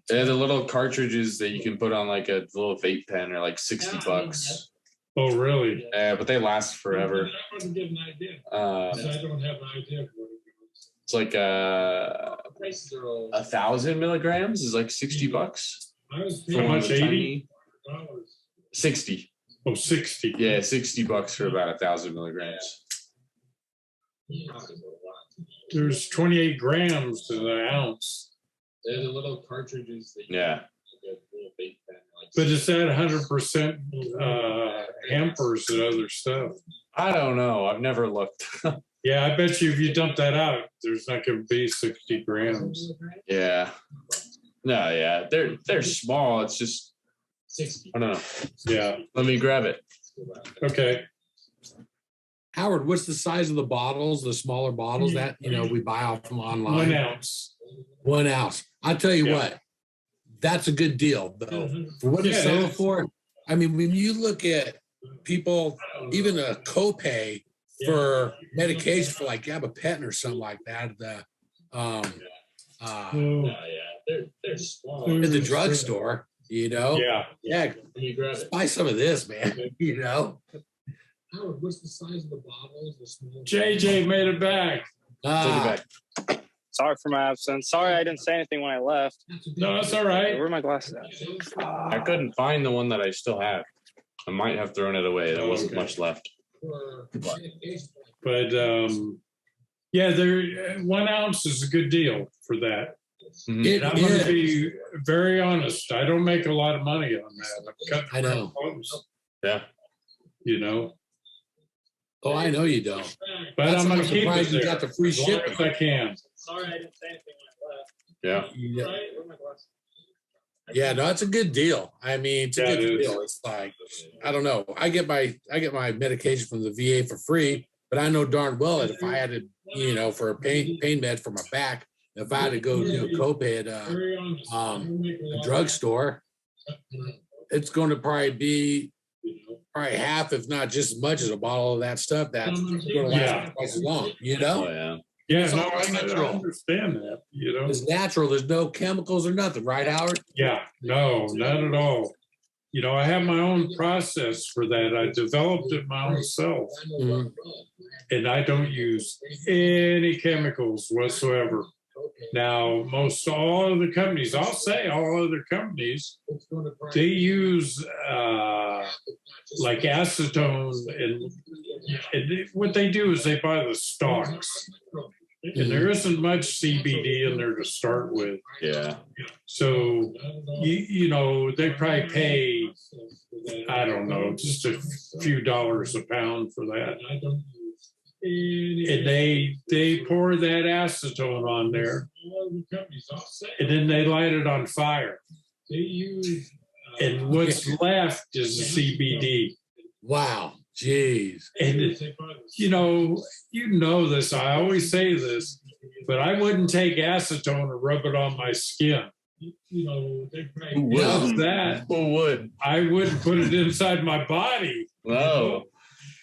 The little cartridges that you can put on like a little vape pen are like $60. Oh, really? Yeah, but they last forever. I wasn't getting an idea. Uh, So I don't have an idea of what it goes. it's like Prices are all. 1,000 milligrams is like $60 I was for How paying one of much, the 80? tiny. $1. 60. Oh, 60. Yeah, $60 for about 1,000 milligrams. There's 28 grams to the ounce. They're the little cartridges that you Yeah. get little vape pen, like. But is that 100% hemp or is it other stuff? I don't know. I've never looked. Yeah, I bet you if you dump that out, there's not going to be 60 grams. Yeah. No, yeah. They're small. It's just 60. I don't know. Yeah. Let me grab it. Okay. Howard, what's the size of the bottles, the smaller bottles that, we buy off them online? 1 ounce. 1 ounce. I'll tell you Yeah. what, that's a good deal, though. For what it's Yeah, it selling is. for, I mean, when you look at people, even a copay for medication for like gabapentin or something like that, Oh, They're small. at the drugstore, yeah. yeah, Let me grab it. buy some of this, man, Howard, what's the size of the bottles? The small. JJ made it back. Take Ah, it back. Sorry for my absence. Sorry I didn't say anything when I left. No, that's all right. Where are my glasses at? I couldn't find the one that I still have. I might have thrown it away. There wasn't Okay. much left. But yeah, 1 ounce is a good deal for that. Mhm. it And I'm going to is. be very honest. I don't make a lot of money on that. I'm cutting I know. real close, Yeah. Oh, I know you don't. But That's I'm why going I'm to keep it surprised you there got the free as long shipping. as I can. Sorry I didn't say anything when I left. Yeah. Yeah. Right? Where are my glasses? Yeah, no, it's a good deal. I mean, it's a Yeah, good it is. deal. It's like, I don't know. I get my medication from the VA for free, but I know darn well that if I had to, for a pain med for my back, if I had to go do a copay at a drugstore, it's going to probably be half, if not just as much as a bottle of that stuff that's going to last Yeah. twice as long. Oh yeah. Yeah, It's no, all I natural. understand that. It's natural. There's no chemicals or nothing, right, Howard? Yeah, no, not at all. I have my own process for that. I developed it my own self, Mhm. and I don't use any chemicals whatsoever. Now, most all other companies, I'll say all other companies, they use like acetone, and what they do is they buy the stalks, and there isn't much CBD in there to start with. Yeah. So, they probably pay, I don't know, just a few dollars a pound for that. And they pour that acetone on there, and then they light it on fire. And what's left is the CBD. Wow. Jeez. And this. I always say this, but I wouldn't take acetone and rub it on my skin. Who How's would? that? Who would? I wouldn't put it inside my body. No.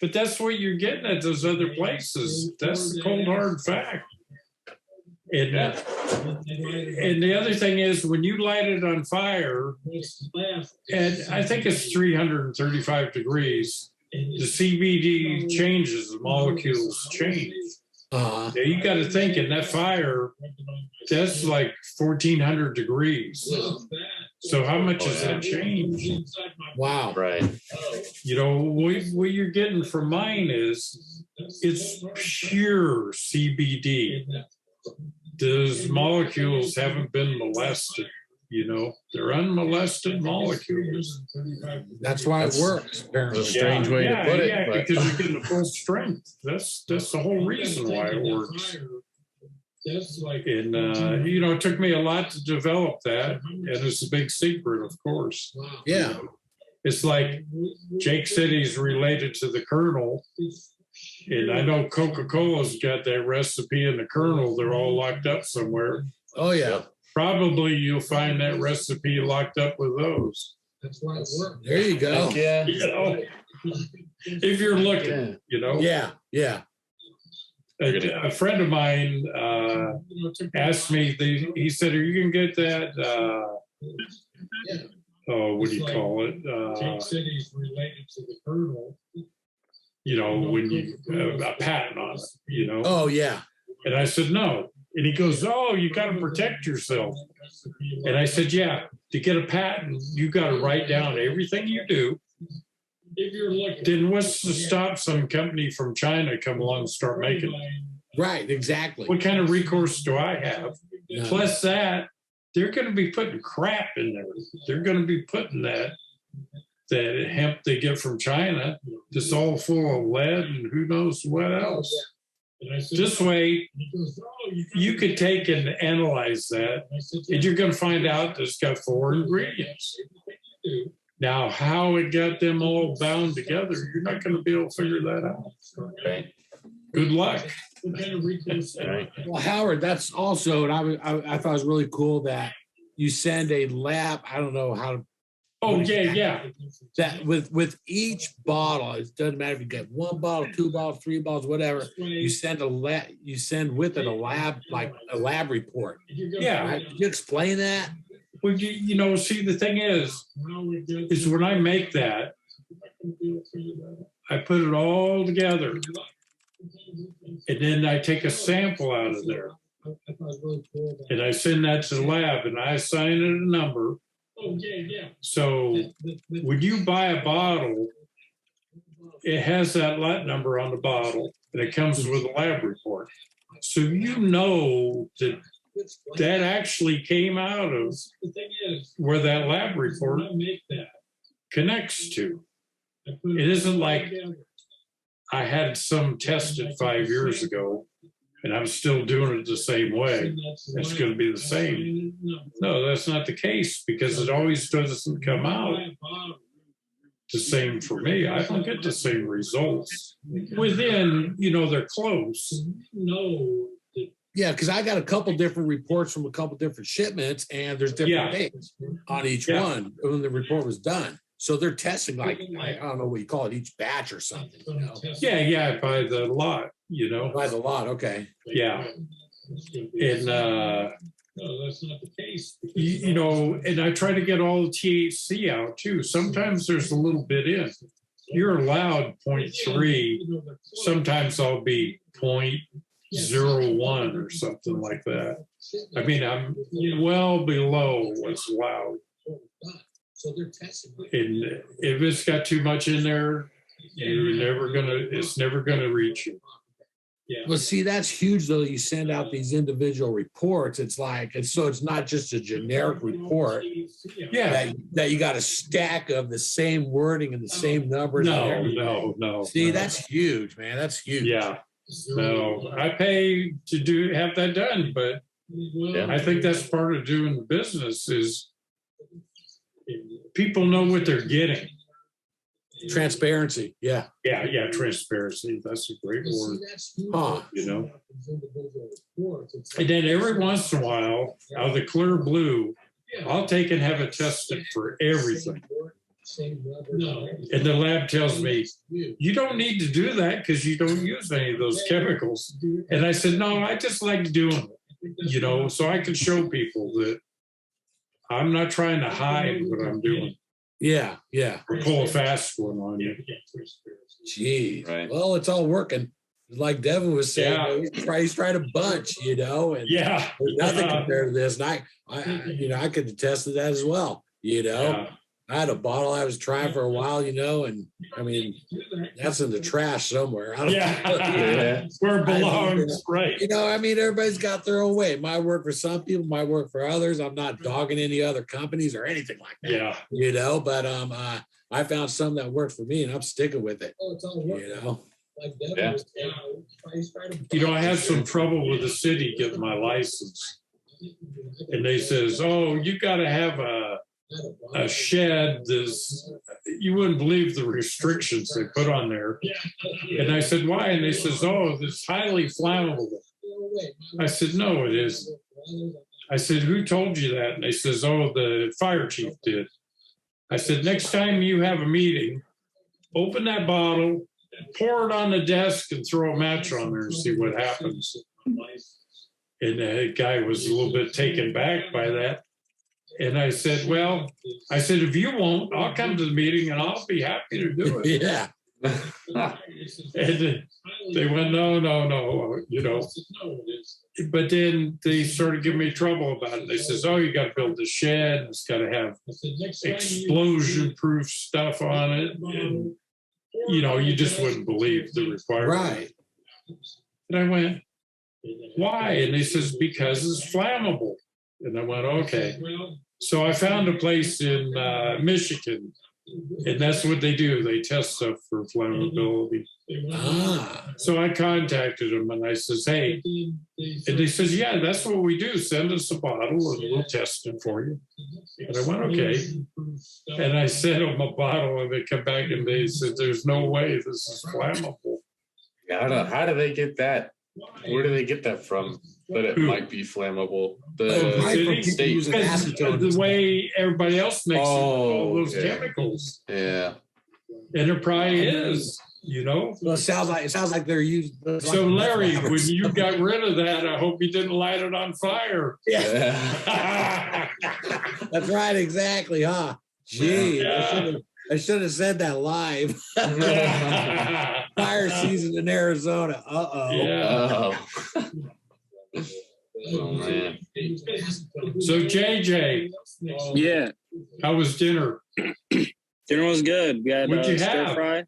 But that's what you're getting at those other places. That's the cold hard fact. And, and the other thing is when you light it on fire, and I think it's 335 degrees, the CBD changes, the molecules change. Uh-huh. Now you got to think in that fire, that's like 1400 degrees. So how much has that changed? Wow. Right. What you're getting from mine is it's pure CBD. Those molecules haven't been molested. They're unmolested molecules. That's why it works. Apparently. A strange way to put it. Yeah, but- because you're getting the full strength. That's the whole reason why it works. And it took me a lot to develop that, and it's a big secret, of course. Yeah. It's like Jake said he's related to the Colonel, and I know Coca-Cola's got that recipe in the Colonel. They're all locked up somewhere. Oh yeah. Probably you'll find that recipe locked up with those. That's why it works. There you go. Heck yeah. If you're looking, Yeah. Yeah. A friend of mine asked me, he said, are you going to get that what do you call it? Take cities related to the kernel. When you a patent on it, Oh yeah. And I said, no. And he goes, oh, you got to protect yourself. And I said, yeah, to get a patent, you got to write down everything you do. If you're looking, Then what's to stop some company from China come along and start making it? Right, exactly. What kind of recourse do I have? No. Plus that, they're going to be putting crap in there. They're going to be putting that hemp they get from China, that's all full of lead and who knows what else. This way, you could take and analyze that, and you're going to find out that it's got 4 ingredients. Now, how it got them all bound together, you're not going to be able to figure that out. Right. Good luck. Right. Well, Howard, that's also, and I thought it was really cool that you send a lab. I don't know how to. Oh, yeah. That with each bottle, it doesn't matter if you get 1 bottle, 2 bottles, 3 bottles, whatever. You send with it a lab report. Yeah. Right? Can you explain that? Well, see, the thing is when I make that, I put it all together, and then I take a sample out of there, and I send that to the lab, and I assign it a number. So when you buy a bottle, it has that lot number on the bottle, and it comes with a lab report. So that actually came out of where that lab report connects to. It isn't like I had some tested 5 years ago and I'm still doing it the same way. It's going to be the same. No, that's not the case, because it always doesn't come out the same for me. I don't get the same results. Within, they're close. Yeah, because I got a couple different reports from a couple different shipments, and there's different dates on each one when the report was done. So they're testing like I don't know what you call it, each batch or something. Yeah, by the lot. By the lot, okay. Yeah, and no, that's not the case. And I try to get all the THC out too. Sometimes there's a little bit in. You're allowed 0.3. Sometimes I'll be 0.01 or something like that. I mean, I'm well below what's allowed. So they're testing. And if it's got too much in there, it's never gonna reach you. Yeah. Well, see, that's huge though. You send out these individual reports. It's not just a generic report. Yeah. That you got a stack of the same wording and the same numbers. No. See, that's huge, man. That's huge. Yeah. No, I pay to have that done, but I think that's part of doing the business is people know what they're getting. Transparency. Yeah. Transparency. That's a great word. Huh. And then every once in a while, out of the clear blue, I'll take and have it tested for everything. And the lab tells me, you don't need to do that because you don't use any of those chemicals. And I said, no, I just like doing it, so I can show people that I'm not trying to hide what I'm doing. Yeah. Or pull a fast one on you. Jeez. Right. Well, it's all working. Like Devin was saying, he's trying to bunch, and there's nothing compared to this. And I could attest to that as well. I had a bottle I was trying for a while, and I mean, that's in the trash somewhere. I don't know. Where it belongs, right. I mean, everybody's got their own way. It might work for some people, might work for others. I'm not dogging any other companies or anything like that. Yeah. But I found some that worked for me, and I'm sticking with it. Oh, it's all working. I had some trouble with the city getting my license. And they says, oh, you got to have a shed. You wouldn't believe the restrictions they put on there. And I said, why? And they says, oh, it's highly flammable. I said, no, it isn't. I said, who told you that? And they says, oh, the fire chief did. I said, next time you have a meeting, open that bottle, pour it on the desk, and throw a match on there and see what happens. And the guy was a little bit taken back by that. And I said, well, I said, if you won't, I'll come to the meeting and I'll be happy to do it. Yeah. And they went, no, you know. But then they started giving me trouble about it. They says, oh, you got to build the shed. It's got to have explosion-proof stuff on it. And, you know, you just wouldn't believe the requirement. Right. And I went, why? And they says, because it's flammable. And I went, okay. So I found a place in Michigan, and that's what they do. They test stuff for flammability. Ah. So I contacted them and I says, hey, and they says, yeah, that's what we do. Send us a bottle and we'll test it for you. And I went, okay. And I sent them a bottle and they come back and they said, there's no way this is flammable. Yeah, how do they get that? Where do they get that from? That it might be flammable. The way everybody else makes all those chemicals. Yeah. And it probably is, you know. Well, it sounds like they're using. So Larry, when you got rid of that, I hope you didn't light it on fire. Yeah. That's right, exactly, huh? Gee, yeah. I should have said that live. Fire season in Arizona. Uh-oh. Yeah. Oh, man. So JJ. Yeah. How was dinner? Dinner was good. We had stir fry.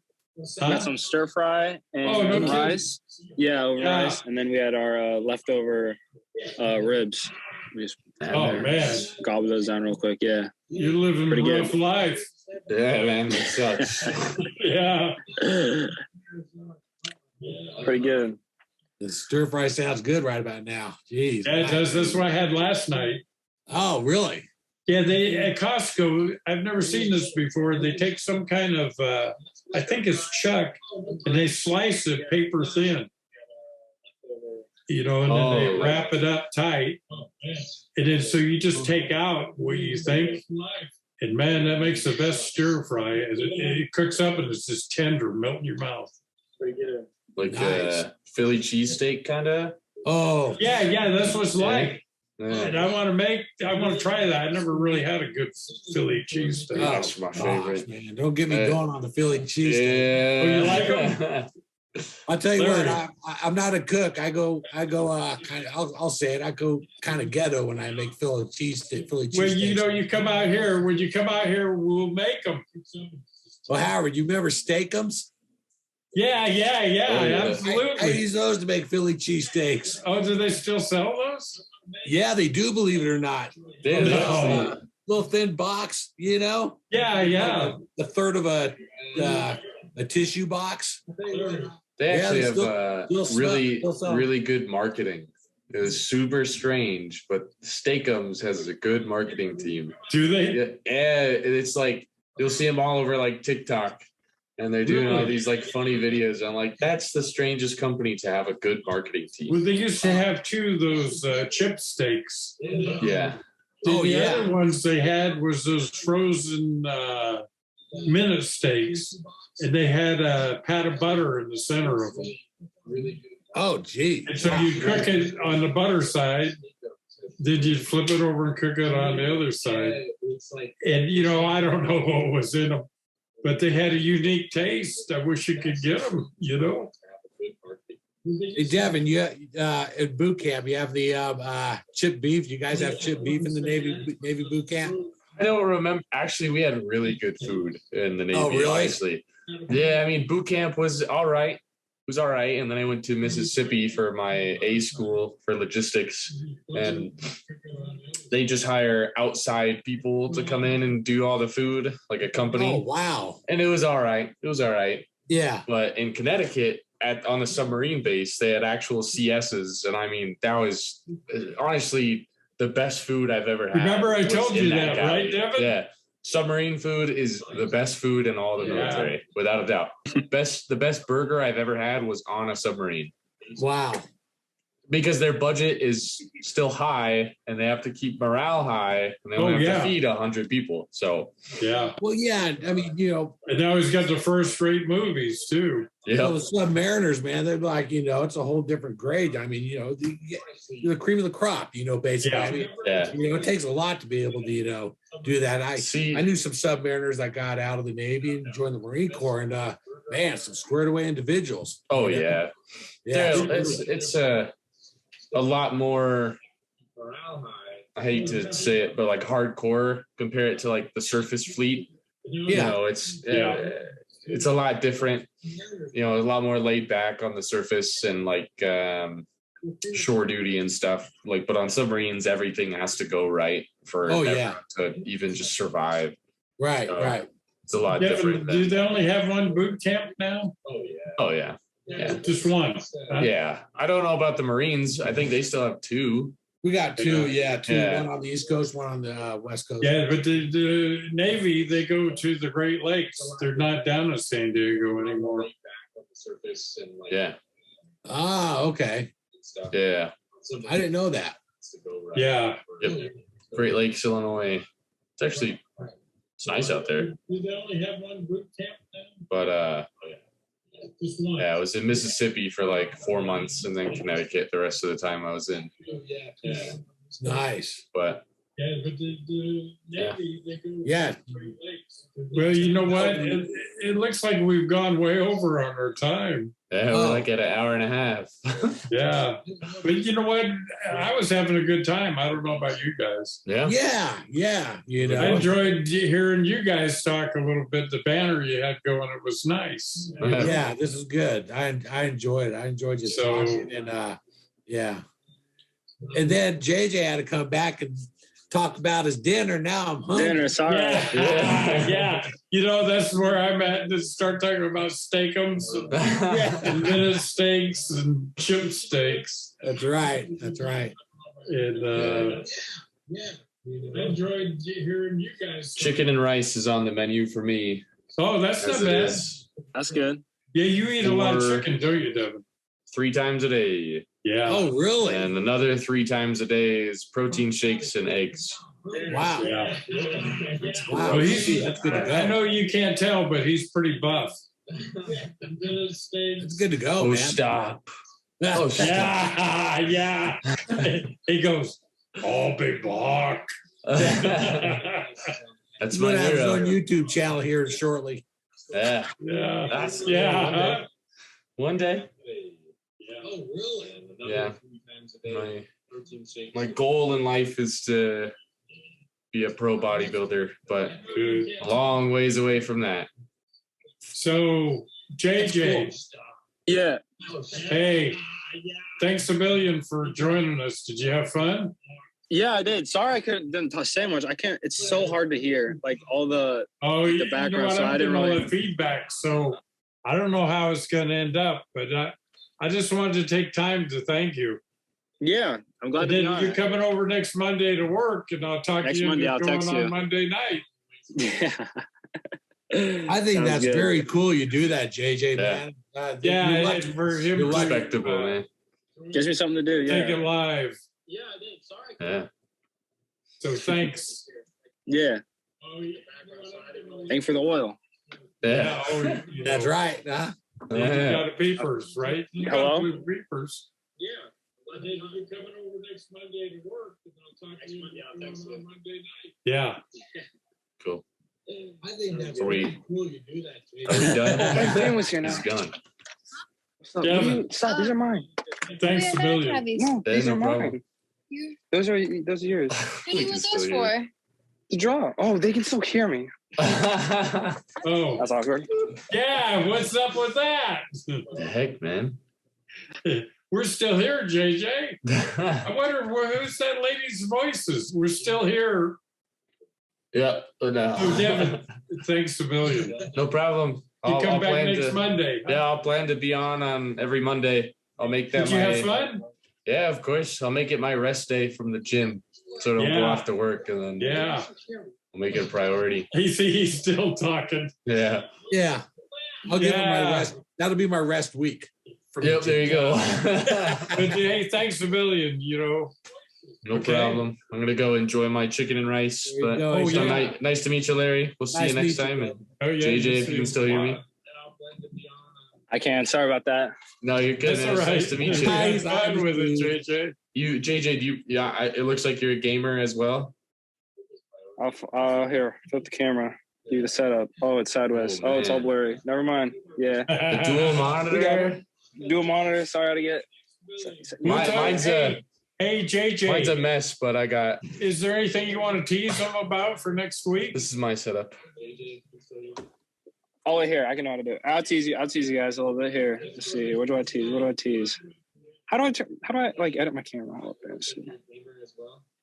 Huh? We had some stir fry and rice. Yeah, rice. And then we had our leftover ribs. We just man. Gobbled those down real quick. Yeah. You're living a rough life. Yeah, man. That sucks. Yeah. Pretty good. The stir fry sounds good right about now. Jeez. Yeah, it does. That's what I had last night. Oh, really? Yeah, they at Costco, I've never seen this before. They take some kind of, I think it's chuck, and they slice it paper thin. You know, and then they wrap it up tight. And then so you just take out what you think. And man, that makes the best stir fry. It cooks up and it's just tender, melt in your mouth. Like a Philly cheesesteak kind of? Oh. Yeah, that's what it's like. Yeah. And I want to try that. I never really had a good Philly cheesesteak. Oh, that's my favorite. Man, don't get me going on the Philly cheesesteak. Yeah. Oh, you like them? I'll tell you what, I'm not a cook. I go kind of, I'll say it. I go kind of ghetto when I make Philly cheesesteak. Well, you know, you come out here. When you come out here, we'll make them. Well, Howard, you remember Steakums? Yeah, absolutely. I use those to make Philly cheesesteaks. Oh, do they still sell those? Yeah, they do, believe it or not. Little thin box, you know? Yeah. A third of a tissue box. They actually have really good marketing. It was super strange, but Steakums has a good marketing team. Do they? Yeah, it's like you'll see them all over like TikTok, and they're doing all these like funny videos. I'm like, that's the strangest company to have a good marketing team. Well, they used to have those chip steaks. Yeah. The other ones they had was those frozen minute steaks, and they had a pat of butter in the center of them. Oh, gee. And so you cook it on the butter side, then you flip it over and cook it on the other side. And, you know, I don't know what was in them, but they had a unique taste. I wish you could get them, you know. Hey, Devin, you at boot camp, you have the chip beef. You guys have chip beef in the Navy boot camp? I don't remember. Actually, we had really good food in the Navy. Oh, really? Honestly. Yeah, I mean, boot camp was all right. It was all right. And then I went to Mississippi for my A school for logistics. And they just hire outside people to come in and do all the food, like a company. Oh, wow. And it was all right. It was all right. Yeah. But in Connecticut, on the submarine base, they had actual CSs. And I mean, that was honestly the best food I've ever had. Remember I told you that, right, Devin? Yeah. Submarine food is the best food in all the military, without a doubt. The best burger I've ever had was on a submarine. Wow. because their budget is still high and they have to keep morale high and they only have to feed 100 people. So yeah. Well, yeah. I mean, And now he's got the first-rate movies too. the Submariners, man, they're like, it's a whole different grade. I mean, the cream of the crop, basically. Yeah. I mean, Yeah. it takes a lot to be able to, do that. I knew some Submariners that got out of the Navy and joined the Marine Corps, and man, some squared away individuals. Oh yeah. It's a lot more, I hate to say it, but like hardcore compare it to like the surface fleet. Yeah. It's a lot different, a lot more laid back on the surface and like shore duty and stuff. Like, but on submarines, everything has to go right for everyone to even just survive. Right, right. It's a lot different. Do they only have one boot camp now? Oh yeah. Yeah, just one. Yeah, I don't know about the Marines. I think they still have two. We got two. One on the East Coast, one on the West Coast. Yeah, but the Navy, they go to the Great Lakes. They're not down to San Diego anymore. Yeah. Ah, okay. Yeah. I didn't know that. Yeah. Yep. Great Lakes, Illinois. It's nice out there. Do they only have one boot camp now? But I was in Mississippi for like 4 months and then Connecticut the rest of the time I was in. It's nice. But the Navy, they go yeah. Great Lakes. Well, you know what? It looks like we've gone way over on our time. Yeah, we're like at an hour and a half. Yeah. But you know what? I was having a good time. I don't know about you guys. Yeah. Yeah. I enjoyed hearing you guys talk a little bit. The banner you had going, it was nice. Yeah, this is good. I enjoyed it. I enjoyed you talking. And yeah. And then JJ had to come back and talk about his dinner. Now I'm hungry. Dinner, sorry. Yeah. That's where I'm at to start talking about steakums and minute steaks and chip steaks. That's right. And I enjoyed hearing you guys. Chicken and rice is on the menu for me. Oh, that's not bad. That's good. Yeah, you eat a lot of chicken, don't you, Devin? 3 times a day. Yeah. Oh, really? And another 3 times a day is protein shakes and eggs. Wow. Yeah. Wow. Well, That's good to go. I know you can't tell, but he's pretty buff. It's good to go, Oh, man. stop. Oh, Yeah. He goes, oh, big block. That's He's my going to have his own hero. YouTube channel here shortly. Yeah. Yeah. One day. Oh, really? Yeah. My goal in life is to be a pro bodybuilder, but a long ways away from that. So, JJ. Yeah. Hey, thanks a million for joining us. Did you have fun? Yeah, I did. Sorry, I didn't say much. I can't. It's so hard to hear, like all the background. You know what? So I I'm didn't getting all really. the feedback, so I don't know how it's going to end up, but I just wanted to take time to thank you. Yeah, I'm glad And to be then on you're it. coming over next Monday to work, and I'll talk Next to you Monday, I'll going text on you. Monday night. Yeah. I think Sounds that's good. very cool you do that, JJ, man. For him to Respectable, man. Gives me something to do. take Yeah. it live. Yeah, I did. Sorry. Yeah. So thanks. Yeah. Thanks for the oil. Yeah. That's right. Huh? You got a peepers, right? You Hello? got blue peepers. Yeah. And then you're coming over next Monday to work, and I'll talk to you on Monday night. Yeah. Cool. I think that's Are we- really cool you do that, Are we JJ. done? My family's here now. He's gone. Stop. Devin. Stop. These are mine. Thanks a Wait, I have million. these. No, Yeah, these no are problem. mine. You, Those are yours. what do We you can want still those hear for? To draw. Oh, they can still hear me. Oh, That's awkward. yeah. What's up with that? The heck, man? We're still here, JJ. I wonder who's that lady's voices. We're still here. Yeah. No. Oh, Devin, thanks a million. No problem. You I'll come back plan next to. Monday. Yeah, I'll plan to be on every Monday. I'll make that Did you my. have fun? Yeah, of course. I'll make it my rest day from the gym, so I don't go Yeah. off to work, and then Yeah. I'll make it a priority. He's still talking. Yeah. Yeah. I'll give him my Yeah. rest. That'll be my rest week. from Yep, there you go. But hey, thanks a million, No Okay. problem. I'm gonna go enjoy my chicken and rice. There you But go. Oh, so yeah. nice to meet you, Larry. We'll see Nice you to next meet you, time. brother. And Oh, yeah. JJ, you if you can still hear me. I can. Sorry about that. No, you're good. That's Man. all It's right. nice to meet you. Hi. Have fun with it, JJ. JJ, it looks like you're a gamer as well. Here, flip the camera. Do the setup. Oh, it's sideways. Oh, Oh, it's all man. blurry. Never mind. Yeah. The dual monitor. Dual monitor. Sorry how to get. Mine's hey, mine's a JJ, mess, but I got. is there anything you want to tease them about for next week? This is my setup. Oh, wait, here. I can know how to do it. I'll tease you guys a little bit here. Let's see. What do I tease? How do I like edit my camera? Hold up, let's see.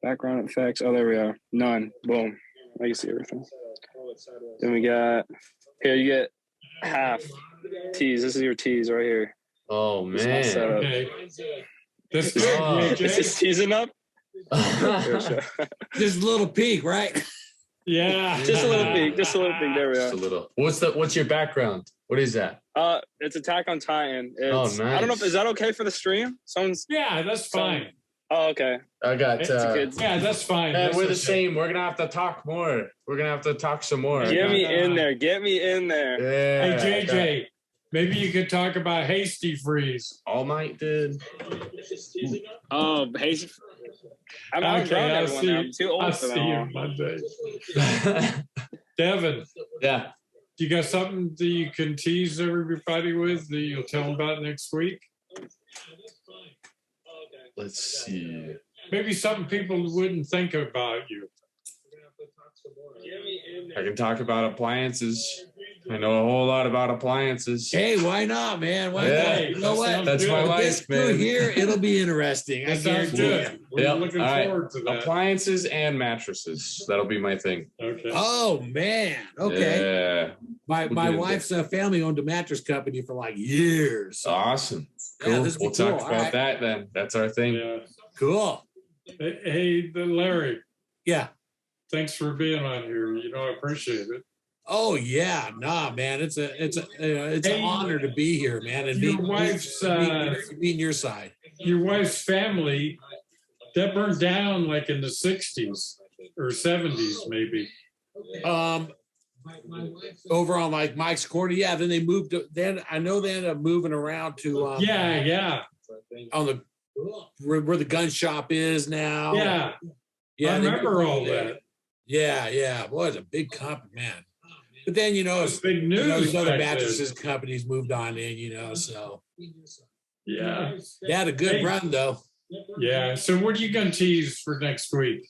Background effects. Oh, there we are. None. Boom. I can see everything. Then we got here. You get half tease. This is your tease right here. Oh This is my man. setup. Okay. That's good, Oh. Is this JJ. teasing up? Just a little peek, right? Yeah. Just a little peek. There we Just a are. little. What's your background? What is that? It's Attack on Titan. It's, Oh, I don't know if nice. is that okay for the stream. Someone's. Yeah, that's fine. Oh, okay. I got. It's a kid's. Yeah, that's fine. Man, That's we're the okay. same. We're gonna have to talk more. We're gonna have to talk some more. Get me in there. Get me in there. Yeah. Hey, JJ, maybe you could talk about Hasty Freeze. All Might did. Oh, Hazy. I'm Okay, outgrown I'll everyone see now. you. I'm too old I'll for see that. you one. Monday. Devin, Yeah. you got something that you can tease everybody with that you'll tell them about next week? Let's see. Maybe something people wouldn't think about you. I can talk about appliances. I know a whole lot about appliances. Hey, why not, man? Why Yeah. not? You know what? That's my Good. With this life, crew man. here, it'll be interesting. I That sounds guarantee good. you. We're Yep. looking All right. forward to that. Appliances and mattresses. That'll be my thing. Okay. Oh man. Okay. Yeah. My We'll my get into wife's family owned a mattress company for like years. Awesome. Yeah, Cool. this would We'll be talk cool. about All right. that then. That's our thing. Yeah. Cool. Hey, Larry, Yeah. thanks for being on here. I appreciate it. Oh yeah. Nah, man. It's an Hey, honor to be here, man. And your be wife's be in your side. your wife's family that burned down like in the 60s or 70s, maybe. Over on like Mike's Corner. Yeah. Then they moved. Then I know they ended up moving around to Yeah. on the where the gun shop is now. Yeah. Yeah. I they remember moved all there. that. Yeah. Boy, it's a big company, man. But then It was big news. these other back then. mattresses companies moved on in, so Yeah. they had a good Hey. run though. Yeah. So what are you going to tease for next week?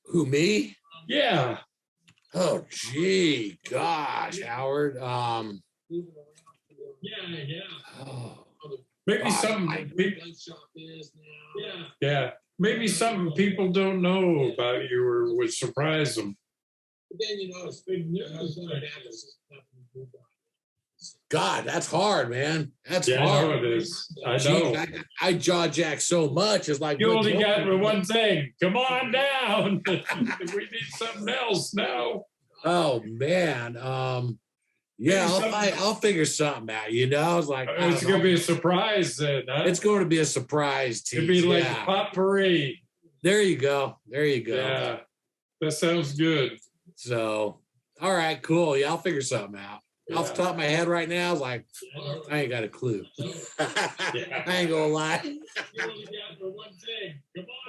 Who, me? Yeah. Oh gee, gosh, Howard. Yeah. Oh, Maybe God, something. Yeah. Maybe something people don't know about you or would surprise them. It's big news. God, that's hard, man. That's Yeah, I know hard. it is. I Jeez, know. I jaw jack so much. It's like You what only joke- got one thing. Come on down. We need something else now. Oh man. Yeah, I'll figure something out. It's like I It's don't going to know. be a surprise then, huh? It's going to be a surprise tease. It'd be like yeah. potpourri. There you go. Yeah. That sounds good. So, all right, cool. Yeah, I'll figure something out. Yeah. Off the top of my head right now, it's like I ain't got a clue. I ain't gonna lie.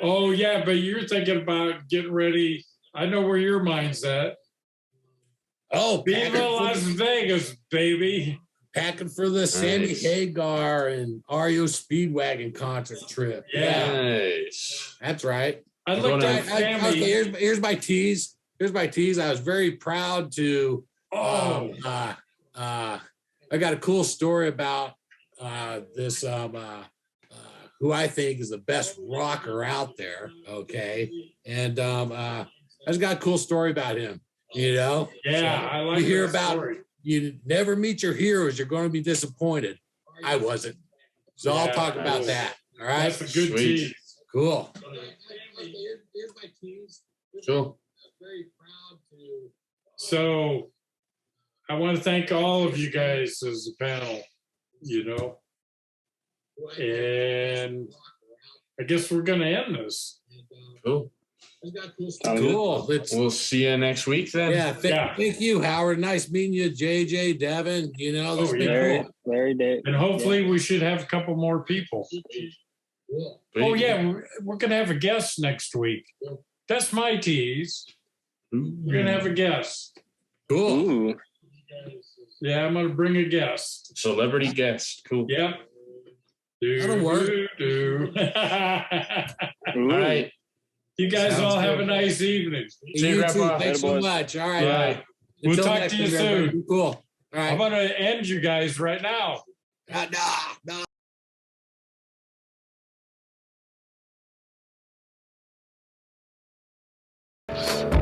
Oh, yeah, but you're thinking about getting ready. I know where your mind's at. Oh, Viva Las Vegas, baby. packing for the Sammy Nice. Hagar and REO Speedwagon concert trip. Yeah. Nice. That's right. I You're looked going at to- Sammy. Okay, here's my tease. Here's my tease. I was very proud to. Oh, I got a cool story about this. Who I think is the best rocker out there. Okay, and I just got a cool story about him. yeah, So, I like you hear that about story. you never meet your heroes. You're going to be disappointed. I wasn't. So I'll Yeah, talk about cool. that. All right. That's a good Sweet. tease. Cool. Here's my tease. Sure. Very proud to. So I want to thank all of you guys as a panel. And I guess we're going to end this. Cool. Cool. We'll see you next week then. Yeah, thank you, Howard. Nice meeting you, JJ, Devin. You know, this has been Larry, cool. Larry Day. And hopefully we should have a couple more people. Oh, yeah, we're going to have a guest next week. That's my tease. We're going to have a guest. Cool. Ooh. Yeah, I'm going to bring a guest. Celebrity guest. Cool. Yep. That'll work. All right. You guys Sounds all have good. a nice evening. See you, You Grandpa. too. Thanks so Later, boys. much. All right. Yeah. We'll Until talk next to you time, everybody. soon. Cool. All right. I'm going to end you guys right now. No.